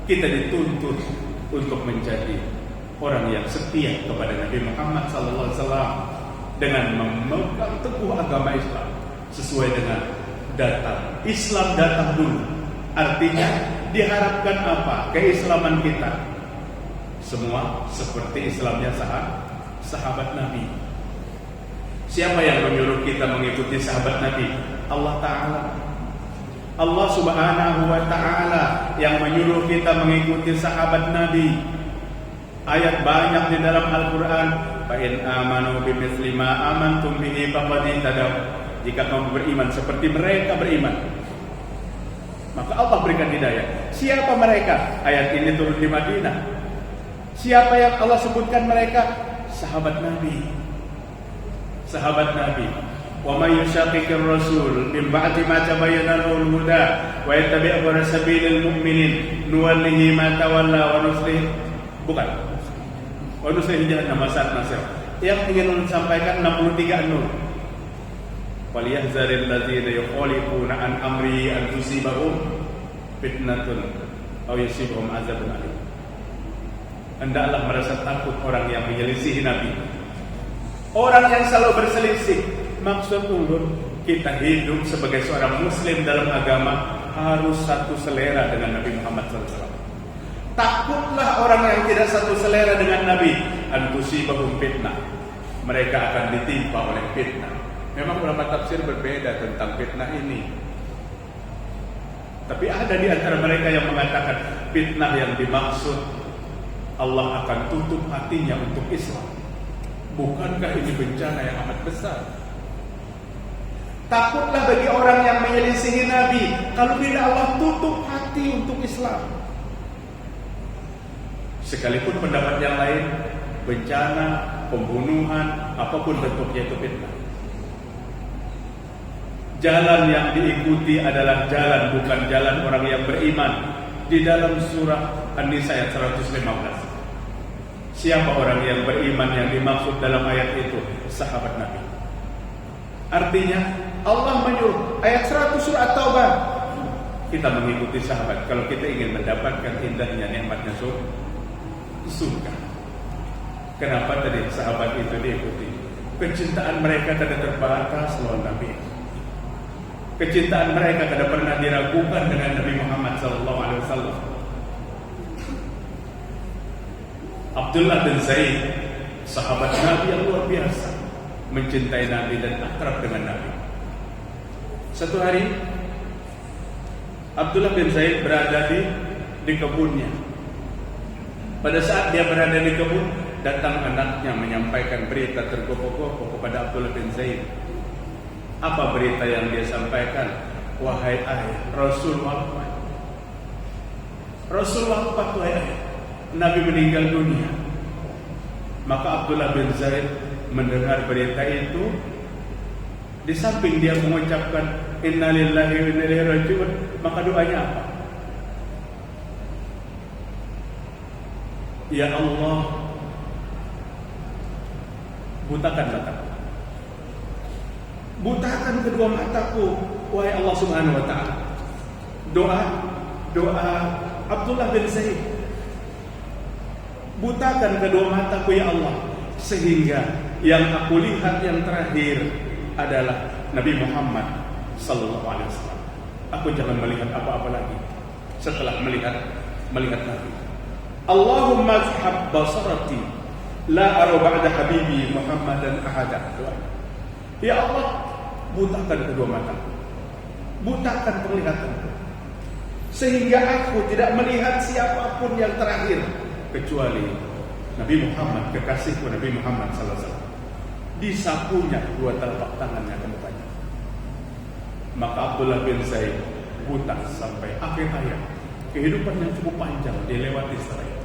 Kita dituntut untuk menjadi orang yang setia kepada Nabi Muhammad SAW dengan memegang teguh agama Islam sesuai dengan datang. Islam datang dulu. Artinya diharapkan apa? Keislaman kita semua seperti Islamnya sahabat Nabi. Siapa yang menyuruh kita mengikuti sahabat Nabi? Allah Ta'ala. Allah Subhanahu wa Ta'ala yang menyuruh kita mengikuti sahabat Nabi. Ayat banyak di dalam Al-Quran. Fa in amanu bimithli ma amantum bihi faqad ihtadaw. Jika kamu beriman seperti mereka beriman, maka Allah berikan hidayah. Siapa mereka? Ayat ini turun di Madinah. Siapa yang Allah sebutkan mereka? Sahabat Nabi. Sahabat Nabi. Wa may yushaqiqir rasul min ba'di ma tabayyana lahul huda wa yattabi' ghayra sabilil mu'minin nuwallihi ma tawalla wa nuslihi. Bukan. Wa nuslihi jahannam sa'at masir. Yang ingin sampaikan 63 nur. Waliyahzaril ladzina yukhalifuna an amri an tusibahum fitnatun aw yusibahum azabun alim. Hendaklah merasa takut orang yang menyelisihi Nabi, orang yang selalu berselisih. Maksud ulun, kita hidup sebagai seorang muslim dalam agama harus satu selera dengan Nabi Muhammad SAW. Takutlah orang yang tidak satu selera dengan Nabi, an tusibahum fitnah, mereka akan ditimpa oleh fitnah. Memang ulama tafsir berbeda tentang fitnah ini. Tapi ada di antara mereka yang mengatakan fitnah yang dimaksud Allah akan tutup hatinya untuk Islam. Bukankah ini bencana yang amat besar? Takutlah bagi orang yang menyelisihi Nabi kalau bila Allah tutup hati untuk Islam. Sekalipun pendapat yang lain, bencana, pembunuhan, apapun bentuknya itu fitnah. Jalan yang diikuti adalah jalan, bukan jalan orang yang beriman. Di dalam surah An-Nisa ayat 115. Siapa orang yang beriman yang dimaksud dalam ayat itu? Sahabat Nabi. Artinya Allah menyuruh, ayat 100 surah At-Taubah, kita mengikuti sahabat kalau kita ingin mendapatkan indahnya nikmatnya surga. Kenapa tadi sahabat itu diikuti? Kecintaan mereka tidak terbatas lawan Nabi. Kecintaan mereka tidak pernah diragukan dengan Nabi Muhammad SAW. Abdullah bin Zaid, sahabat Nabi yang luar biasa, mencintai Nabi dan akrab dengan Nabi. Satu hari Abdullah bin Zaid berada di kebunnya. Pada saat dia berada di kebun, datang anaknya menyampaikan berita tergopoh-gopoh kepada Abdullah bin Zaid. Apa berita yang dia sampaikan? Wahai ayah, Rasul Muhammad, Rasul wafat, Nabi meninggal dunia. Maka Abdullah bin Zaid mendengar berita itu, di samping dia mengucapkan inna lillahi wa inna ilaihi raji'un, maka doanya apa? Ya Allah, butakan mataku, butakan kedua mataku, wahai Allah Subhanahu wa ta'ala. Doa Abdullah bin Zaid, butakan kedua mataku ya Allah, sehingga yang aku lihat yang terakhir adalah Nabi Muhammad sallallahu alaihi wasallam. Aku jangan melihat apa-apa lagi setelah melihat Nabi. Allahumma zhab basarati la ara ba'da habibi Muhammadan ahada. Ya Allah, butakan kedua mataku, butakan penglihatanku, sehingga aku tidak melihat siapapun yang terakhir kecuali Nabi Muhammad, kekasihku Nabi Muhammad sallallahu alaihi wasallam. Disapunya dua telapak tangannya ke mukanya. Maka Abdullah bin Zaid buta sampai akhir hayat. Kehidupan yang cukup panjang dilewati setelah itu,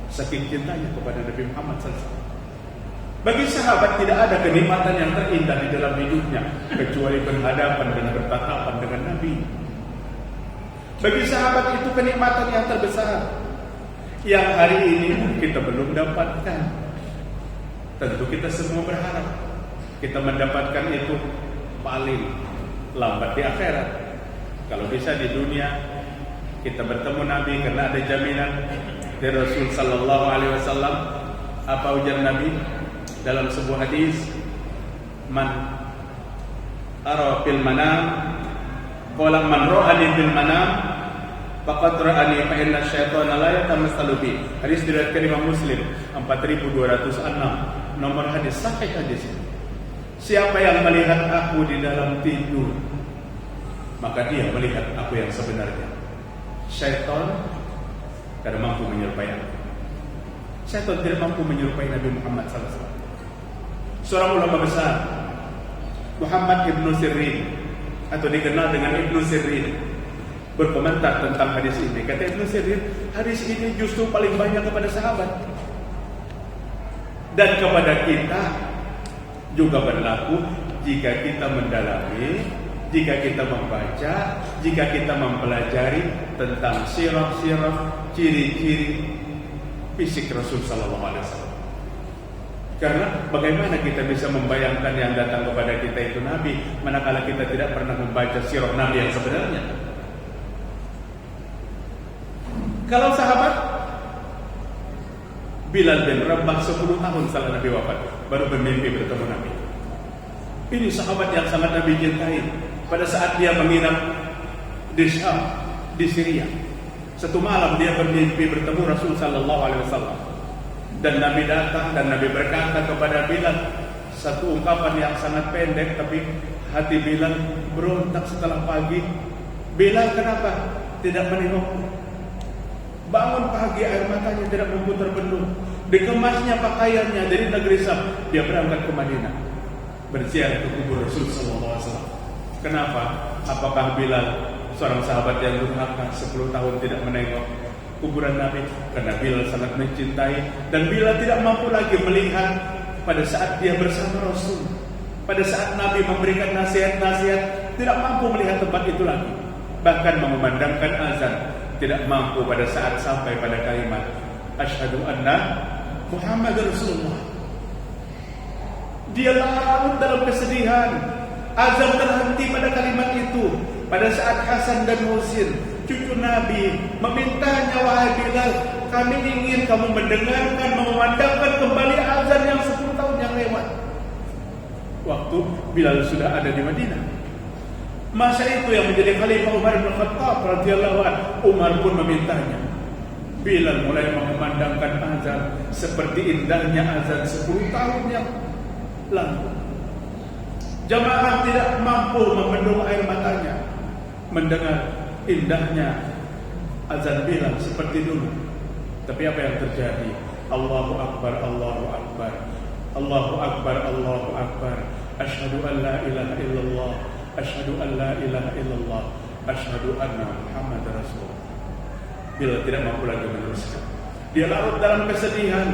saking cintanya kepada Nabi Muhammad SAW. Bagi sahabat tidak ada kenikmatan yang terindah di dalam hidupnya kecuali berhadapan dan bertatapan dengan Nabi. Bagi sahabat itu kenikmatan yang terbesar, yang hari ini kita belum dapatkan. Tentu kita semua berharap kita mendapatkan itu paling lambat di akhirat. Kalau bisa di dunia kita bertemu Nabi, karena ada jaminan dari Rasul sallallahu alaihi wasallam. Apa ujar Nabi dalam sebuah hadis? Man ara fil manam, qala man ra'ani fil manam faqad ra'ani fa inna syaitana la yatamassalu bi. Hadis diriwayatkan Imam Muslim 4206, nomor hadis sahih hadis. Siapa yang melihat aku di dalam tidur, maka dia melihat aku yang sebenarnya. Syaitan tidak mampu menyerupai aku. Syaitan tidak mampu menyerupai Nabi Muhammad SAW. Seorang ulama besar, Muhammad Ibn Sirin, atau dikenal dengan Ibn Sirin, berkomentar tentang hadis ini. Kata Ibn Sirin, hadis ini justru paling banyak kepada sahabat, dan kepada kita juga berlaku jika kita mendalami, jika kita membaca, jika kita mempelajari tentang sirah-sirah, ciri-ciri fisik Rasul sallallahu alaihi wasallam. Karena bagaimana kita bisa membayangkan yang datang kepada kita itu Nabi, manakala kita tidak pernah membaca sirah Nabi yang sebenarnya. Kalau sahabat, Bilal bin Rabah 10 tahun setelah Nabi wafat baru bermimpi bertemu Nabi. Ini sahabat yang sangat Nabi cintai. Pada saat dia menginap di Syam, di Syria, satu malam dia bermimpi bertemu Rasul sallallahu alaihi wasallam. Dan Nabi datang dan Nabi berkata kepada Bilal satu ungkapan yang sangat pendek, tapi hati Bilal berontak setelah pagi. Bilal, kenapa tidak menengokku? Bangun pagi, air matanya tidak mampu terbendung. Dikemasnya pakaiannya dari negeri Syam, dia berangkat ke Madinah, berziarah ke kubur Rasul sallallahu alaihi wasallam. Kenapa? Apakah Bilal seorang sahabat yang durhaka 10 tahun tidak menengok kuburan Nabi? Karena Bilal sangat mencintai, dan Bilal tidak mampu lagi melihat pada saat dia bersama Rasul, pada saat Nabi memberikan nasihat-nasihat, tidak mampu melihat tempat itu lagi. Bahkan mengumandangkan azan, tidak mampu pada saat sampai pada kalimat asyhadu anna Muhammad Rasulullah. Dia larut dalam kesedihan. Azan terhenti pada kalimat itu. Pada saat Hasan dan Husain, cucu Nabi, memintanya, wahai Bilal, kami ingin kamu mendengarkan, memandangkan kembali azan yang 10 tahun yang lewat. Waktu Bilal sudah ada di Madinah. Masa itu yang menjadi Khalifah Umar bin Khattab radhiyallahu anhu, Umar pun memintanya. Bilal mulai memandangkan azan seperti indahnya azan 10 tahun yang lalu. Jamaah tidak mampu membendung air matanya mendengar indahnya azan Bilal seperti dulu. Tapi apa yang terjadi? Allahu Akbar, Allahu Akbar, Allahu Akbar, Allahu Akbar. Asyhadu an la ilaha illallah, asyhadu an la ilaha illallah, asyhadu anna Muhammad Rasulullah. bila tidak mampu lagi meneruskan. Dia larut dalam kesedihan,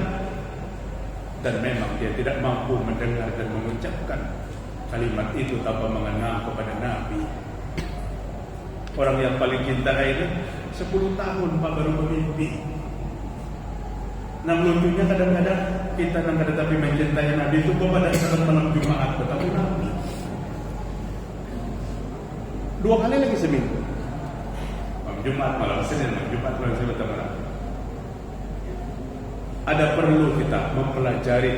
dan memang dia tidak mampu mendengar dan mengucapkan kalimat itu tanpa mengenang kepada Nabi. Orang yang paling cinta ini 10 tahun Pak baru bermimpi. Nah lucunya kadang-kadang kita tapi mencintai Nabi itu pada saat malam Jumat ketemu Nabi 2 kali lagi seminggu, malam Jumat, malam Senin, malam Jumat, malam Senin ketemu Nabi. Ada perlu kita mempelajari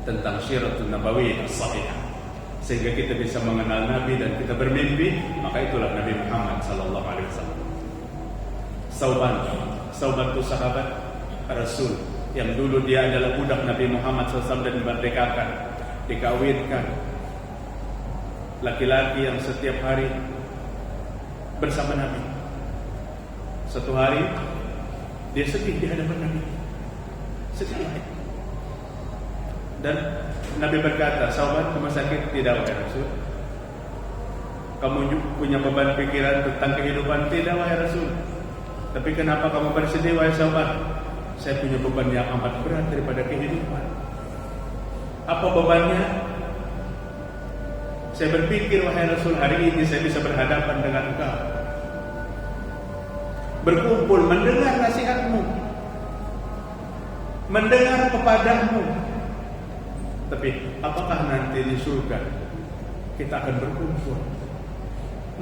tentang syiratun nabawiyyah as-sahihah sehingga kita bisa mengenal Nabi dan kita bermimpi. Maka itulah Nabi Muhammad sallallahu alaihi wasallam. Sauban itu sahabat Rasul yang dulu dia adalah budak Nabi Muhammad SAW dan dimerdekakan, dikawinkan. Laki-laki yang setiap hari bersama Nabi. Satu hari dia sedih di hadapan Nabi, sedih. Dan Nabi berkata, "Sauban, kamu sakit?" "Tidak, wahai Rasul." "Kamu punya beban pikiran tentang kehidupan?" "Tidak, wahai Rasul." "Tapi kenapa kamu bersedih, wahai Sauban?" "Saya punya beban yang amat berat daripada kehidupan." "Apa bebannya?" "Saya berpikir, wahai Rasul, hari ini saya bisa berhadapan dengan engkau, berkumpul mendengar nasihatmu, mendengar kepadamu. Tapi apakah nanti di surga kita akan berkumpul?"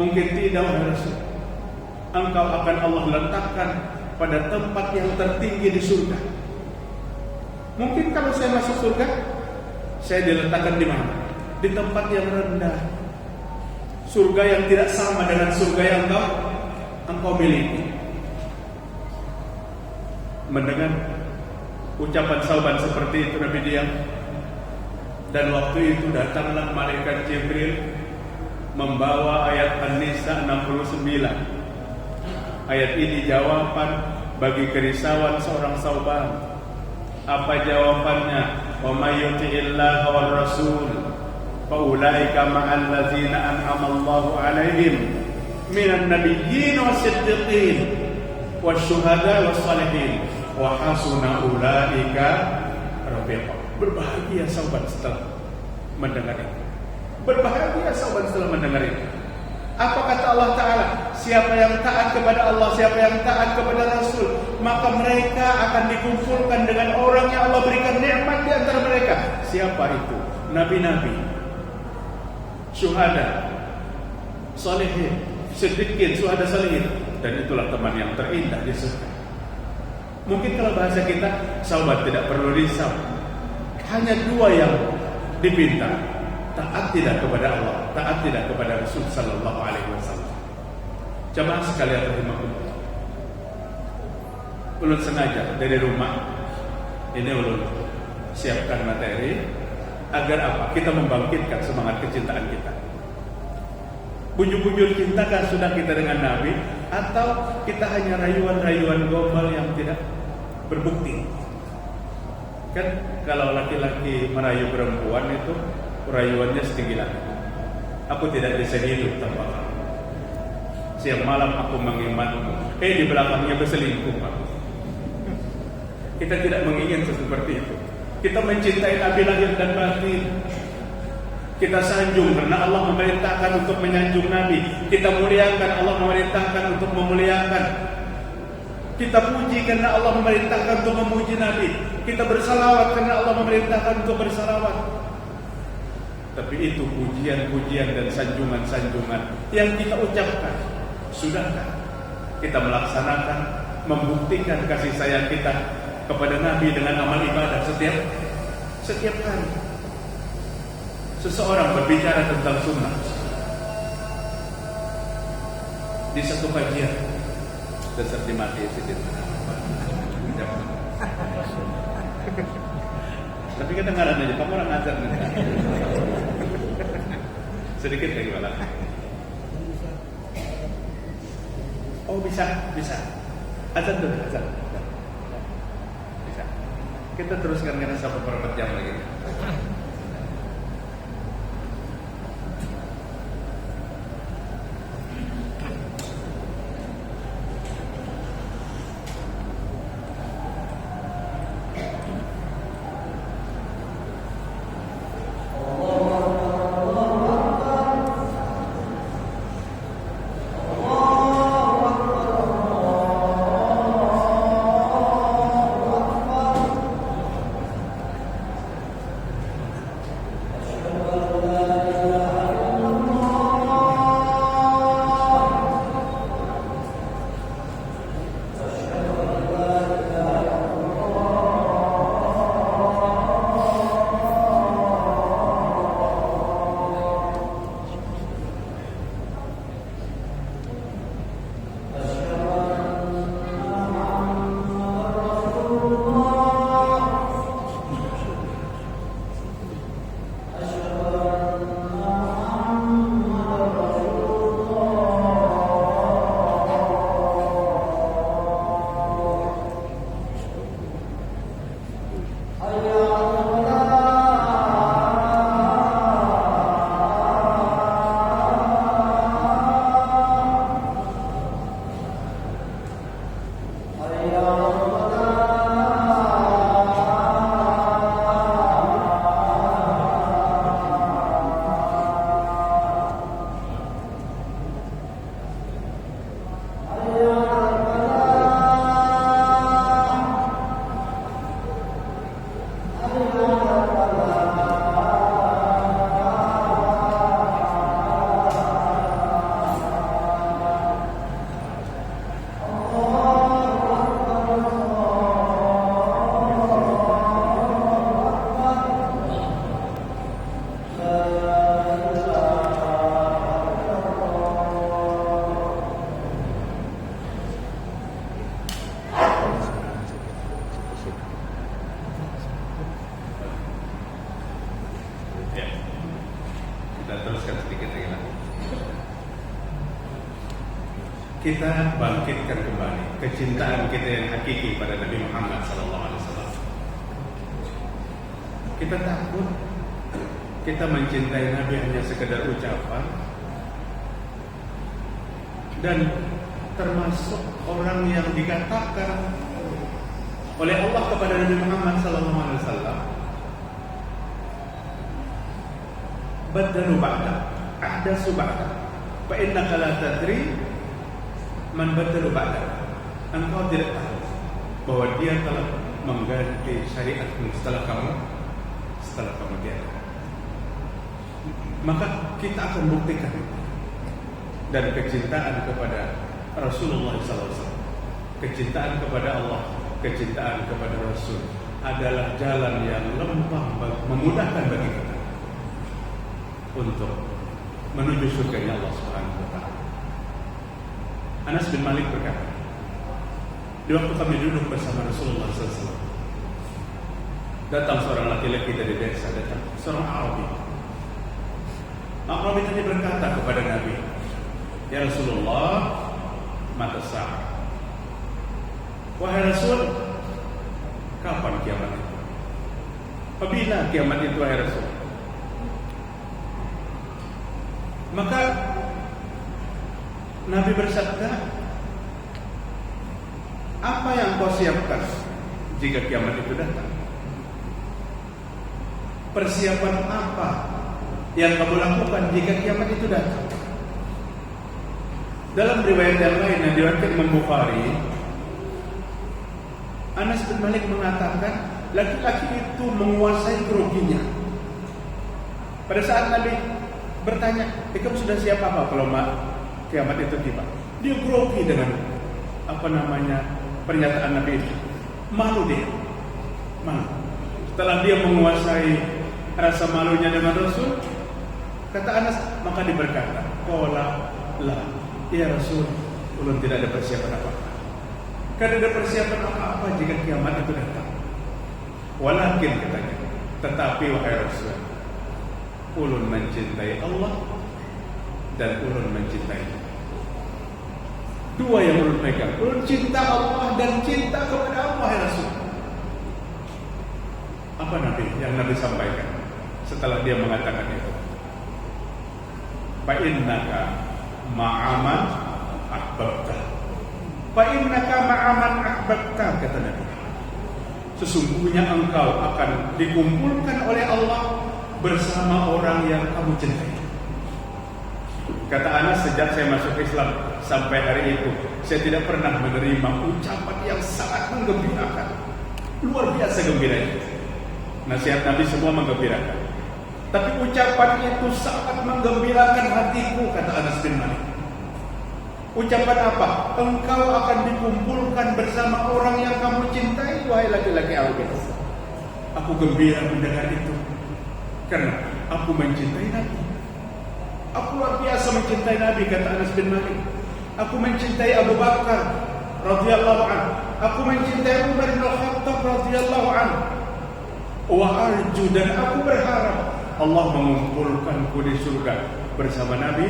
"Mungkin tidak, wahai Rasul. Engkau akan Allah letakkan pada tempat yang tertinggi di surga. Mungkin kalau saya masuk surga, saya diletakkan di mana? Di tempat yang rendah. Surga yang tidak sama dengan surga yang engkau miliki." Mendengar ucapan Sauban seperti itu, Nabi diam. Dan waktu itu datanglah malaikat Jibril membawa ayat An-Nisa 69. Ayat ini jawaban bagi kerisauan seorang Sauban. Apa jawabannya? "Wa may yuti'illaha war rasul fa ulaika ma'al ladzina an'ama Allahu 'alaihim minan nabiyyin was-siddiqin wasyuhada was-shalihin wa hasuna ulaika rafiqa." Berbahagia Sauban setelah mendengar itu. Berbahagia Sauban setelah mendengar itu. Apa kata Allah Ta'ala? Siapa yang taat kepada Allah, siapa yang taat kepada Rasul, maka mereka akan dikumpulkan dengan orang yang Allah berikan nikmat di antara mereka. Siapa itu? Nabi-nabi, syuhada, salihin, siddiqin, syuhada salihin. Dan itulah teman yang terindah di surga. Mungkin kalau bahasa kita, Sauban tidak perlu risau. Hanya 2 yang dipinta, taat tidak kepada Allah, taat tidak kepada Rasul sallallahu alaihi wasallam. Jemaah sekalian rahimakumullah. Ulun sengaja dari rumah ini ulun siapkan materi agar apa? Kita membangkitkan semangat kecintaan kita. Bujuk-bujuk cintakah sudah kita dengan Nabi, atau kita hanya rayuan-rayuan gombal yang tidak berbukti? Kan kalau laki-laki merayu perempuan itu rayuannya setinggi langit. "Aku tidak bisa hidup tanpa kamu. Siang malam aku mengimanmu." Di belakangnya berselingkuh. Kita tidak menginginkan seperti itu. Kita mencintai Nabi lahir dan batin. Kita sanjung karena Allah memerintahkan untuk menyanjung Nabi. Kita muliakan, Allah memerintahkan untuk memuliakan. Kita puji karena Allah memerintahkan untuk memuji Nabi. Kita bersalawat karena Allah memerintahkan untuk bersalawat. Tapi itu pujian-pujian dan sanjungan-sanjungan yang kita ucapkan. Sudahkah kita melaksanakan, membuktikan kasih sayang kita kepada Nabi dengan amal ibadah setiap hari? Seseorang berbicara tentang sunnah di satu kajian, seperti mati sedikit. Tapi kedengaran aja, kamu orang ngajar nih. Sedikit kayak gimana? Oh bisa. Azan dulu, azan. Bisa. Kita teruskan karena sampai berapa jam lagi. Ya, kita teruskan sedikit lagi lah. Kita bangkitkan kembali kecintaan kita yang hakiki pada Nabi Muhammad SAW. Kita takut kita mencintai Nabi hanya sekedar ucapan, dan termasuk orang yang dikatakan oleh Allah kepada Nabi Muhammad SAW, baddalu ba'da, ahdatsu ba'da, fa innaka la tadri man baddalu ba'da. Engkau tidak tahu bahwa dia telah mengganti syariatmu setelah kamu tiada. Maka kita akan buktikan. Dan kecintaan kepada Rasulullah SAW, kecintaan kepada Allah, kecintaan kepada Rasul adalah jalan yang lempang, memudahkan bagi kita untuk menuju surganya Allah Subhanahu wa taala. Anas bin Malik berkata, di waktu kami duduk bersama Rasulullah SAW, datang seorang laki-laki dari desa, datang seorang Arabi. Arabi tadi berkata kepada Nabi, "Ya Rasulullah, mata sa'ah." Wahai Rasul, kapan kiamat itu? Apabila kiamat itu, wahai Rasul? Maka Nabi bersabda, apa yang kau siapkan jika kiamat itu datang? Persiapan apa yang kamu lakukan jika kiamat itu datang? Dalam riwayat yang lain yang diriwayatkan Imam Bukhari, Anas bin Malik mengatakan laki-laki itu menguasai groginya. Pada saat Nabi bertanya, kamu sudah siap apa kalau kiamat itu tiba? Dia grogi dengan pernyataan Nabi itu. Malu dia, malu. Setelah dia menguasai rasa malunya dengan Rasul, kata Anas, maka dia berkata, qala la, ya Rasul, ulun tidak ada persiapan apa-apa. Karena ada persiapan apa-apa jika kiamat itu datang. Walakin, katanya, tetapi wahai Rasul, ulun mencintai Allah dan ulun mencintai. Dua yang ulun pegang, ulun cinta Allah dan cinta kepada Allah, wahai Rasul. Apa yang Nabi sampaikan setelah dia mengatakan itu? Fa innaka ma'aman ahbabta. Fa innaka ma'aman ahbabta, kata Nabi. Sesungguhnya engkau akan dikumpulkan oleh Allah bersama orang yang kamu cintai. Kata Anas, sejak saya masuk Islam sampai hari itu, saya tidak pernah menerima ucapan yang sangat menggembirakan. Luar biasa gembiranya. Nasihat Nabi semua menggembirakan, tapi ucapan itu sangat menggembirakan hatiku, kata Anas bin Malik. Ucapan apa? Engkau akan dikumpulkan bersama orang yang kamu cintai, wahai laki-laki Arabi. Aku gembira mendengar itu, karena aku mencintai Nabi. Aku luar biasa mencintai Nabi, kata Anas bin Malik. Aku mencintai Abu Bakar radhiyallahu anhu. Aku mencintai Umar bin Khattab radhiyallahu anhu. Wa arju, dan aku berharap Allah mengumpulkanku di surga bersama Nabi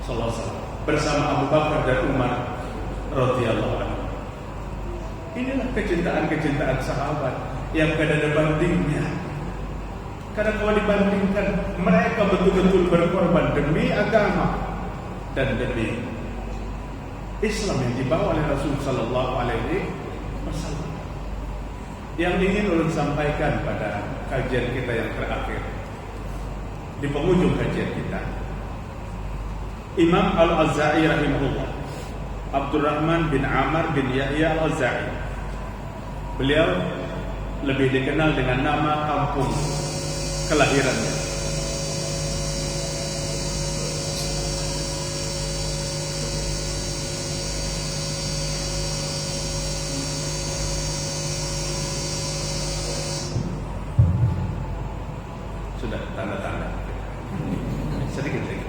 sallallahu alaihi wasallam, bersama Abu Bakar dan Umar radhiyallahu anhu. Inilah kecintaan-kecintaan sahabat yang kada ada bandingnya. Karena kalau dibandingkan, mereka betul-betul berkorban demi agama dan demi Islam yang dibawa oleh Rasul Sallallahu Alaihi Wasallam. Yang ingin ulun sampaikan pada kajian kita yang terakhir, di penghujung kajian kita, Imam Al-Auza'i rahimahullah, Abdurrahman bin Amr bin Yahya Al-Auza'i, beliau lebih dikenal dengan nama kampung kelahirannya. Sudah tanda-tanda sedikit lagi.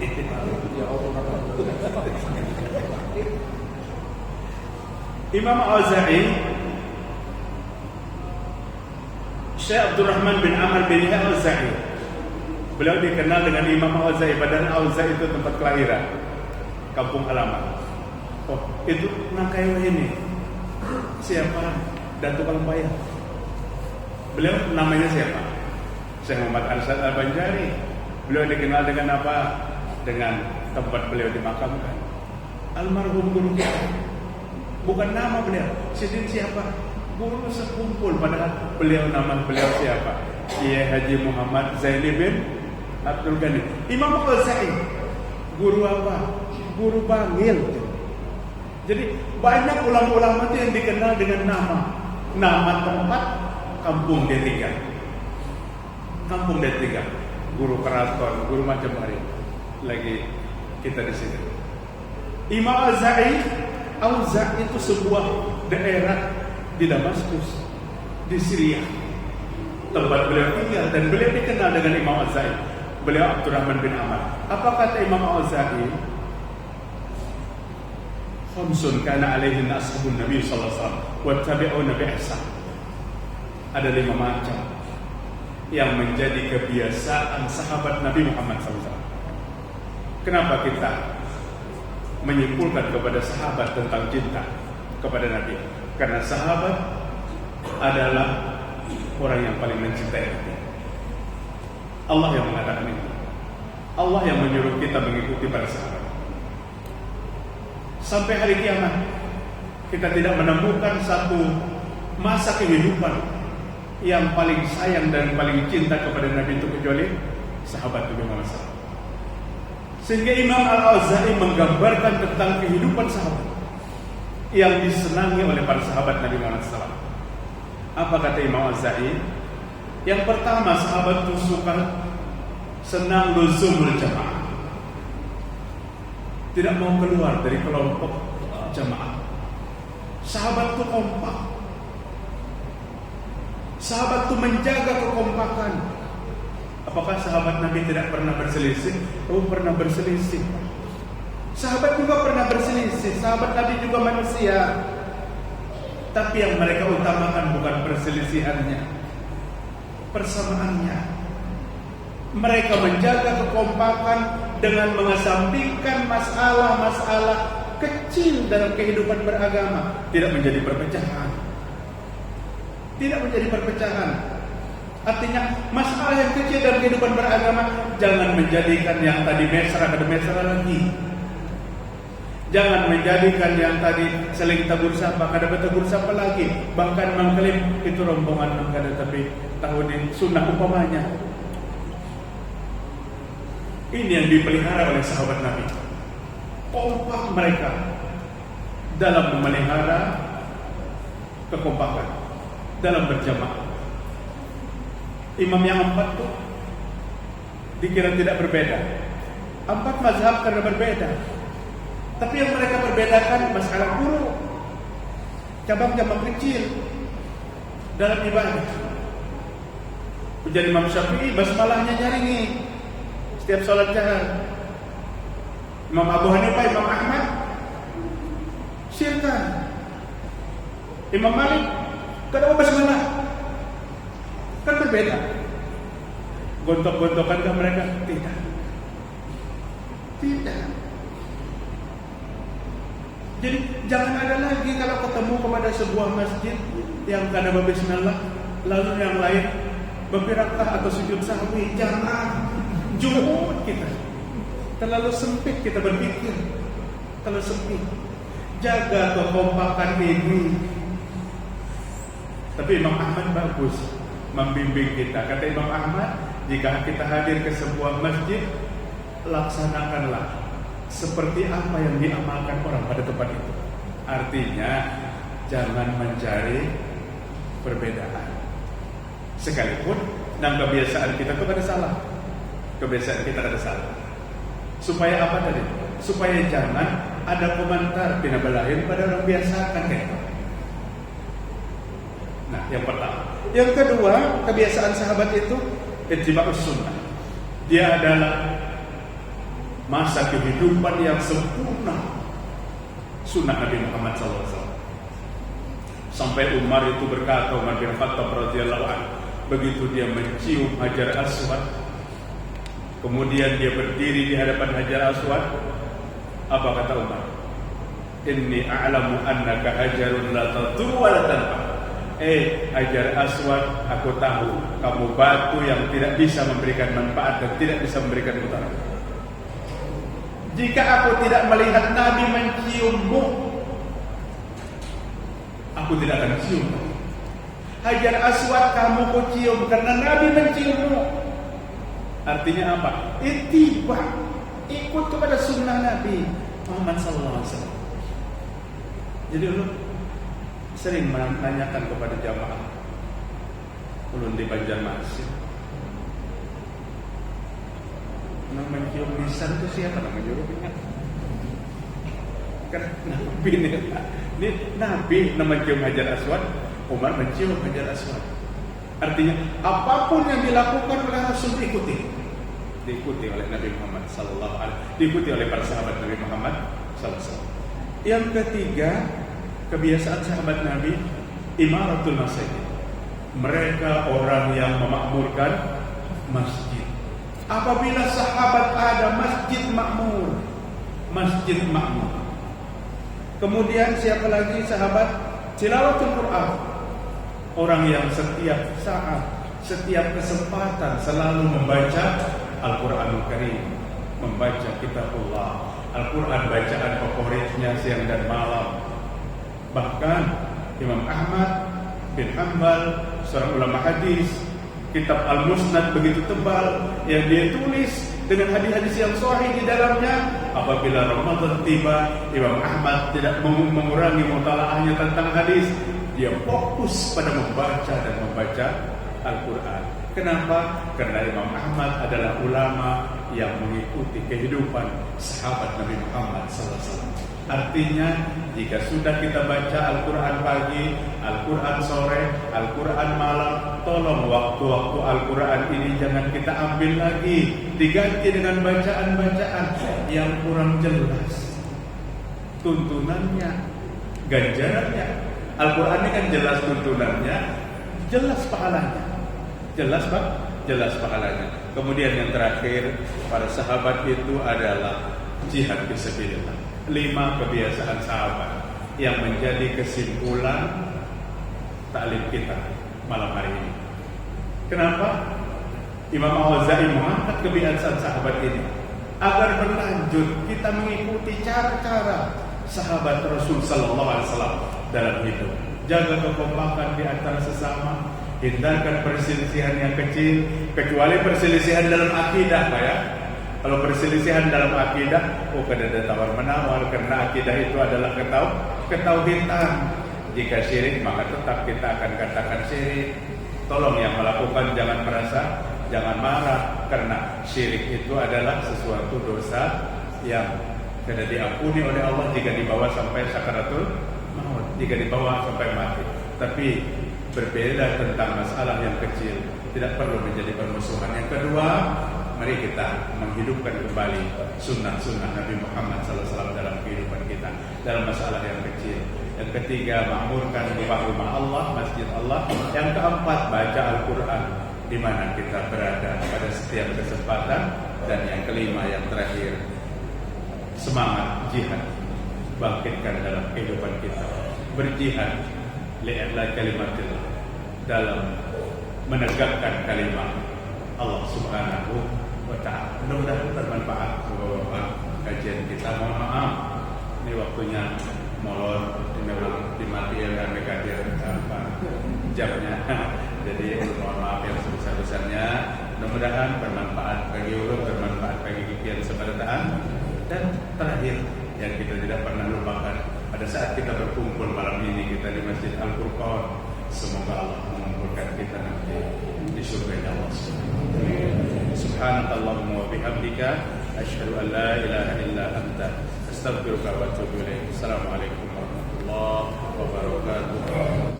Imam Al-Auza'i, Syekh Abdurrahman bin Amr bin Yahya Al-Auza'i, beliau dikenal dengan Imam Al-Auza'i, padahal Al-Auza'i itu tempat kelahiran, kampung halaman. Oh, itu Nangkaiwa ini siapa? Datuk Kalambaya. Beliau namanya siapa? Syekh Muhammad Arsyad Al-Banjari. Beliau dikenal dengan apa? Dengan tempat beliau dimakamkan. Almarhum guru kita. Bukan nama beliau. Sidin siapa? Guru sekumpul. Padahal nama beliau siapa? Kiai Haji Muhammad Zaini bin Abdul Ghani. Imam Al-Auza'i, guru apa? Guru Bangil. Jadi banyak ulama-ulama itu yang dikenal dengan nama tempat kampung D3. Kampung D3, guru keraton, guru macam hari. Lagi kita di sini. Imam Al-Auza'i itu sebuah daerah di Damaskus, di Syria, tempat beliau tinggal, dan beliau dikenal dengan Imam Al-Auza'i. Beliau Abdurrahman bin Amr. Apa kata Imam Al-Auza'i? Khamsun kana alaihi ashabun Nabi sallallahu alaihi wasallam wa tabi'una bi ihsan. Ada 5 macam yang menjadi kebiasaan sahabat Nabi Muhammad SAW. Kenapa kita menyimpulkan kepada sahabat tentang cinta kepada Nabi? Karena sahabat adalah orang yang paling mencintai Nabi. Allah yang mengatakan itu. Allah yang menyuruh kita mengikuti para sahabat. Sampai hari kiamat kita tidak menemukan satu masa kehidupan yang paling sayang dan paling cinta kepada Nabi itu kecuali sahabat Nabi Muhammad SAW. Sehingga Imam Al-Auza'i menggambarkan tentang kehidupan sahabat yang disenangi oleh para sahabat Nabi Muhammad SAW. Apa kata Imam Al-Auza'i? Yang pertama, sahabat itu suka senang luzumul jamaah, tidak mau keluar dari kelompok jamaah. Sahabat itu kompak. Sahabat itu menjaga kekompakan. Apakah sahabat Nabi tidak pernah berselisih? Oh, pernah berselisih. Sahabat juga pernah berselisih. Sahabat Nabi juga manusia. Tapi yang mereka utamakan bukan perselisihannya, persamaannya. Mereka menjaga kekompakan dengan mengesampingkan masalah-masalah kecil dalam kehidupan beragama. Tidak menjadi perpecahan. Tidak menjadi perpecahan. Artinya masalah yang kecil dalam kehidupan beragama jangan menjadikan yang tadi mesra kada mesra lagi. Jangan menjadikan yang tadi saling tegur sapa kada bertegur sapa lagi. Bahkan mengklaim itu rombongan kada tapi tahu di sunnah umpamanya. Ini yang dipelihara oleh sahabat Nabi. Kompak mereka dalam memelihara kekompakan, dalam berjamaah. Imam yang 4 tuh dikira tidak berbeda. 4 mazhab karena berbeda. Tapi yang mereka berbedakan masalah guru, cabang-cabang kecil dalam ibadah. Menjadi Imam Syafi'i basmalahnya nyaringi setiap sholat jahar. Imam Abu Hanifah, Imam Ahmad syirkan. Imam Malik kenapa basmalah? Kan berbeda. Gontok-gontokan ke mereka? Tidak. Tidak. Jadi jangan ada lagi kalau ketemu kepada sebuah masjid yang kada bismillah, lalu yang lain beberapa rakaat atau sujud sahwi. Jangan jumud kita. Terlalu sempit kita berpikir. Terlalu sempit. Jaga kekompakan ini. Tapi Imam Ahmad bagus membimbing kita. Kata Imam Ahmad, jika kita hadir ke sebuah masjid, laksanakanlah seperti apa yang diamalkan orang pada tempat itu. Artinya jangan mencari perbedaan. Sekalipun dan kebiasaan kita itu ada salah. Kebiasaan kita ada salah. Supaya apa tadi? Supaya jangan ada komentar pinabalahin pada orang biasa kan gitu. Nah, yang pertama. Yang kedua, kebiasaan sahabat itu ittiba'us sunnah. Dia adalah masa kehidupan yang sempurna sunnah Nabi Muhammad SAW. Sampai Umar itu berkata, Umar bin Khattab radhiyallahu anhu, begitu dia mencium Hajar Aswad, kemudian dia berdiri di hadapan Hajar Aswad, apa kata Umar? Inni a'lamu annaka hajarun la tadur wa la tanfa. Hajar Aswad, aku tahu kamu batu yang tidak bisa memberikan manfaat dan tidak bisa memberikan mudarat. Jika aku tidak melihat Nabi menciummu, aku tidak akan cium. Hajar Aswad kamu ku cium karena Nabi menciummu. Artinya apa? Ittiba, ikut kepada sunnah Nabi Muhammad SAW. Jadi lu sering menanyakan kepada jamaah ulun di Banjarmasin, mencium lisan itu siapa nama jurunya? Kan Nabi ini Nabi nama cium Hajar Aswad, Umar mencium Hajar Aswad. Artinya apapun yang dilakukan oleh Rasul diikuti oleh Nabi Muhammad sallallahu alaihi wasallam, diikuti oleh para sahabat Nabi Muhammad sallallahu alaihi wasallam. Yang ketiga, kebiasaan sahabat Nabi imaratul masjid. Mereka orang yang memakmurkan masjid. Apabila sahabat ada masjid makmur. Kemudian siapa lagi sahabat? Tilawatul Quran. Orang yang setiap saat, setiap kesempatan selalu membaca Al-Quranul Karim, membaca kitabullah. Al-Quran bacaan favoritnya siang dan malam. Bahkan Imam Ahmad bin Hanbal, seorang ulama hadis, kitab Al-Musnad begitu tebal yang dia tulis dengan hadis-hadis yang sahih di dalamnya. Apabila Ramadan tiba, Imam Ahmad tidak mengurangi mutalaahnya tentang hadis. Dia fokus pada membaca dan membaca Al-Quran. Kenapa? Karena Imam Ahmad adalah ulama yang mengikuti kehidupan sahabat Nabi Muhammad SAW. Artinya, jika sudah kita baca Al-Quran pagi, Al-Quran sore, Al-Quran malam, tolong waktu-waktu Al-Quran ini jangan kita ambil lagi, diganti dengan bacaan-bacaan yang kurang jelas tuntunannya, ganjarannya. Al-Quran ini kan jelas tuntunannya, jelas pahalanya. Jelas pahalanya. Kemudian yang terakhir, para sahabat itu adalah jihad fisabilillah. 5 kebiasaan sahabat yang menjadi kesimpulan taklim kita malam hari ini. Kenapa? Imam Al-Ghazali mengangkat kebiasaan sahabat ini agar berlanjut kita mengikuti cara-cara sahabat Rasul sallallahu alaihi wasallam dalam hidup. Jaga kekompakan di antara sesama, hindarkan perselisihan yang kecil, kecuali perselisihan dalam akidah, Pak ya. Kalau perselisihan dalam akidah, kada ada tawar-menawar, karena akidah itu adalah ketauhidan. Jika syirik, maka tetap kita akan katakan syirik. Tolong yang melakukan jangan merasa, jangan marah, karena syirik itu adalah sesuatu dosa yang tidak diampuni oleh Allah jika dibawa sampai sakaratul maut, jika dibawa sampai mati. Tapi berbeda tentang masalah yang kecil, tidak perlu menjadi permusuhan. Yang kedua, mari kita menghidupkan kembali sunnah-sunnah Nabi Muhammad SAW dalam kehidupan kita, dalam masalah yang kecil. Yang ketiga, makmurkan rumah-rumah Allah, masjid Allah. Yang keempat, baca Al-Quran di mana kita berada pada setiap kesempatan. Dan yang kelima, yang terakhir, semangat jihad, bangkitkan dalam kehidupan kita, berjihad li'a'la kalimatillah, dalam menegakkan kalimat Allah Subhanahu wa Ta'ala. Mudah-mudahan bermanfaat Bapak-bapak kajian kita. Mohon maaf, ini waktunya molor, ini memang dimati oleh Mekadir jamnya. Jadi mohon maaf yang sebesar-besarnya. Mudah-mudahan bermanfaat bagi ulun, bermanfaat bagi kikian seberataan. Dan terakhir yang kita tidak pernah lupakan, pada saat kita berkumpul malam ini kita di Masjid Al-Furqan, semoga Allah mengumpulkan kita nanti di surga Allah. Subhanakallahumma wa bihamdika asyhadu an la ilaha illa anta astaghfiruka wa atubu ilaik. Assalamualaikum warahmatullahi wabarakatuh.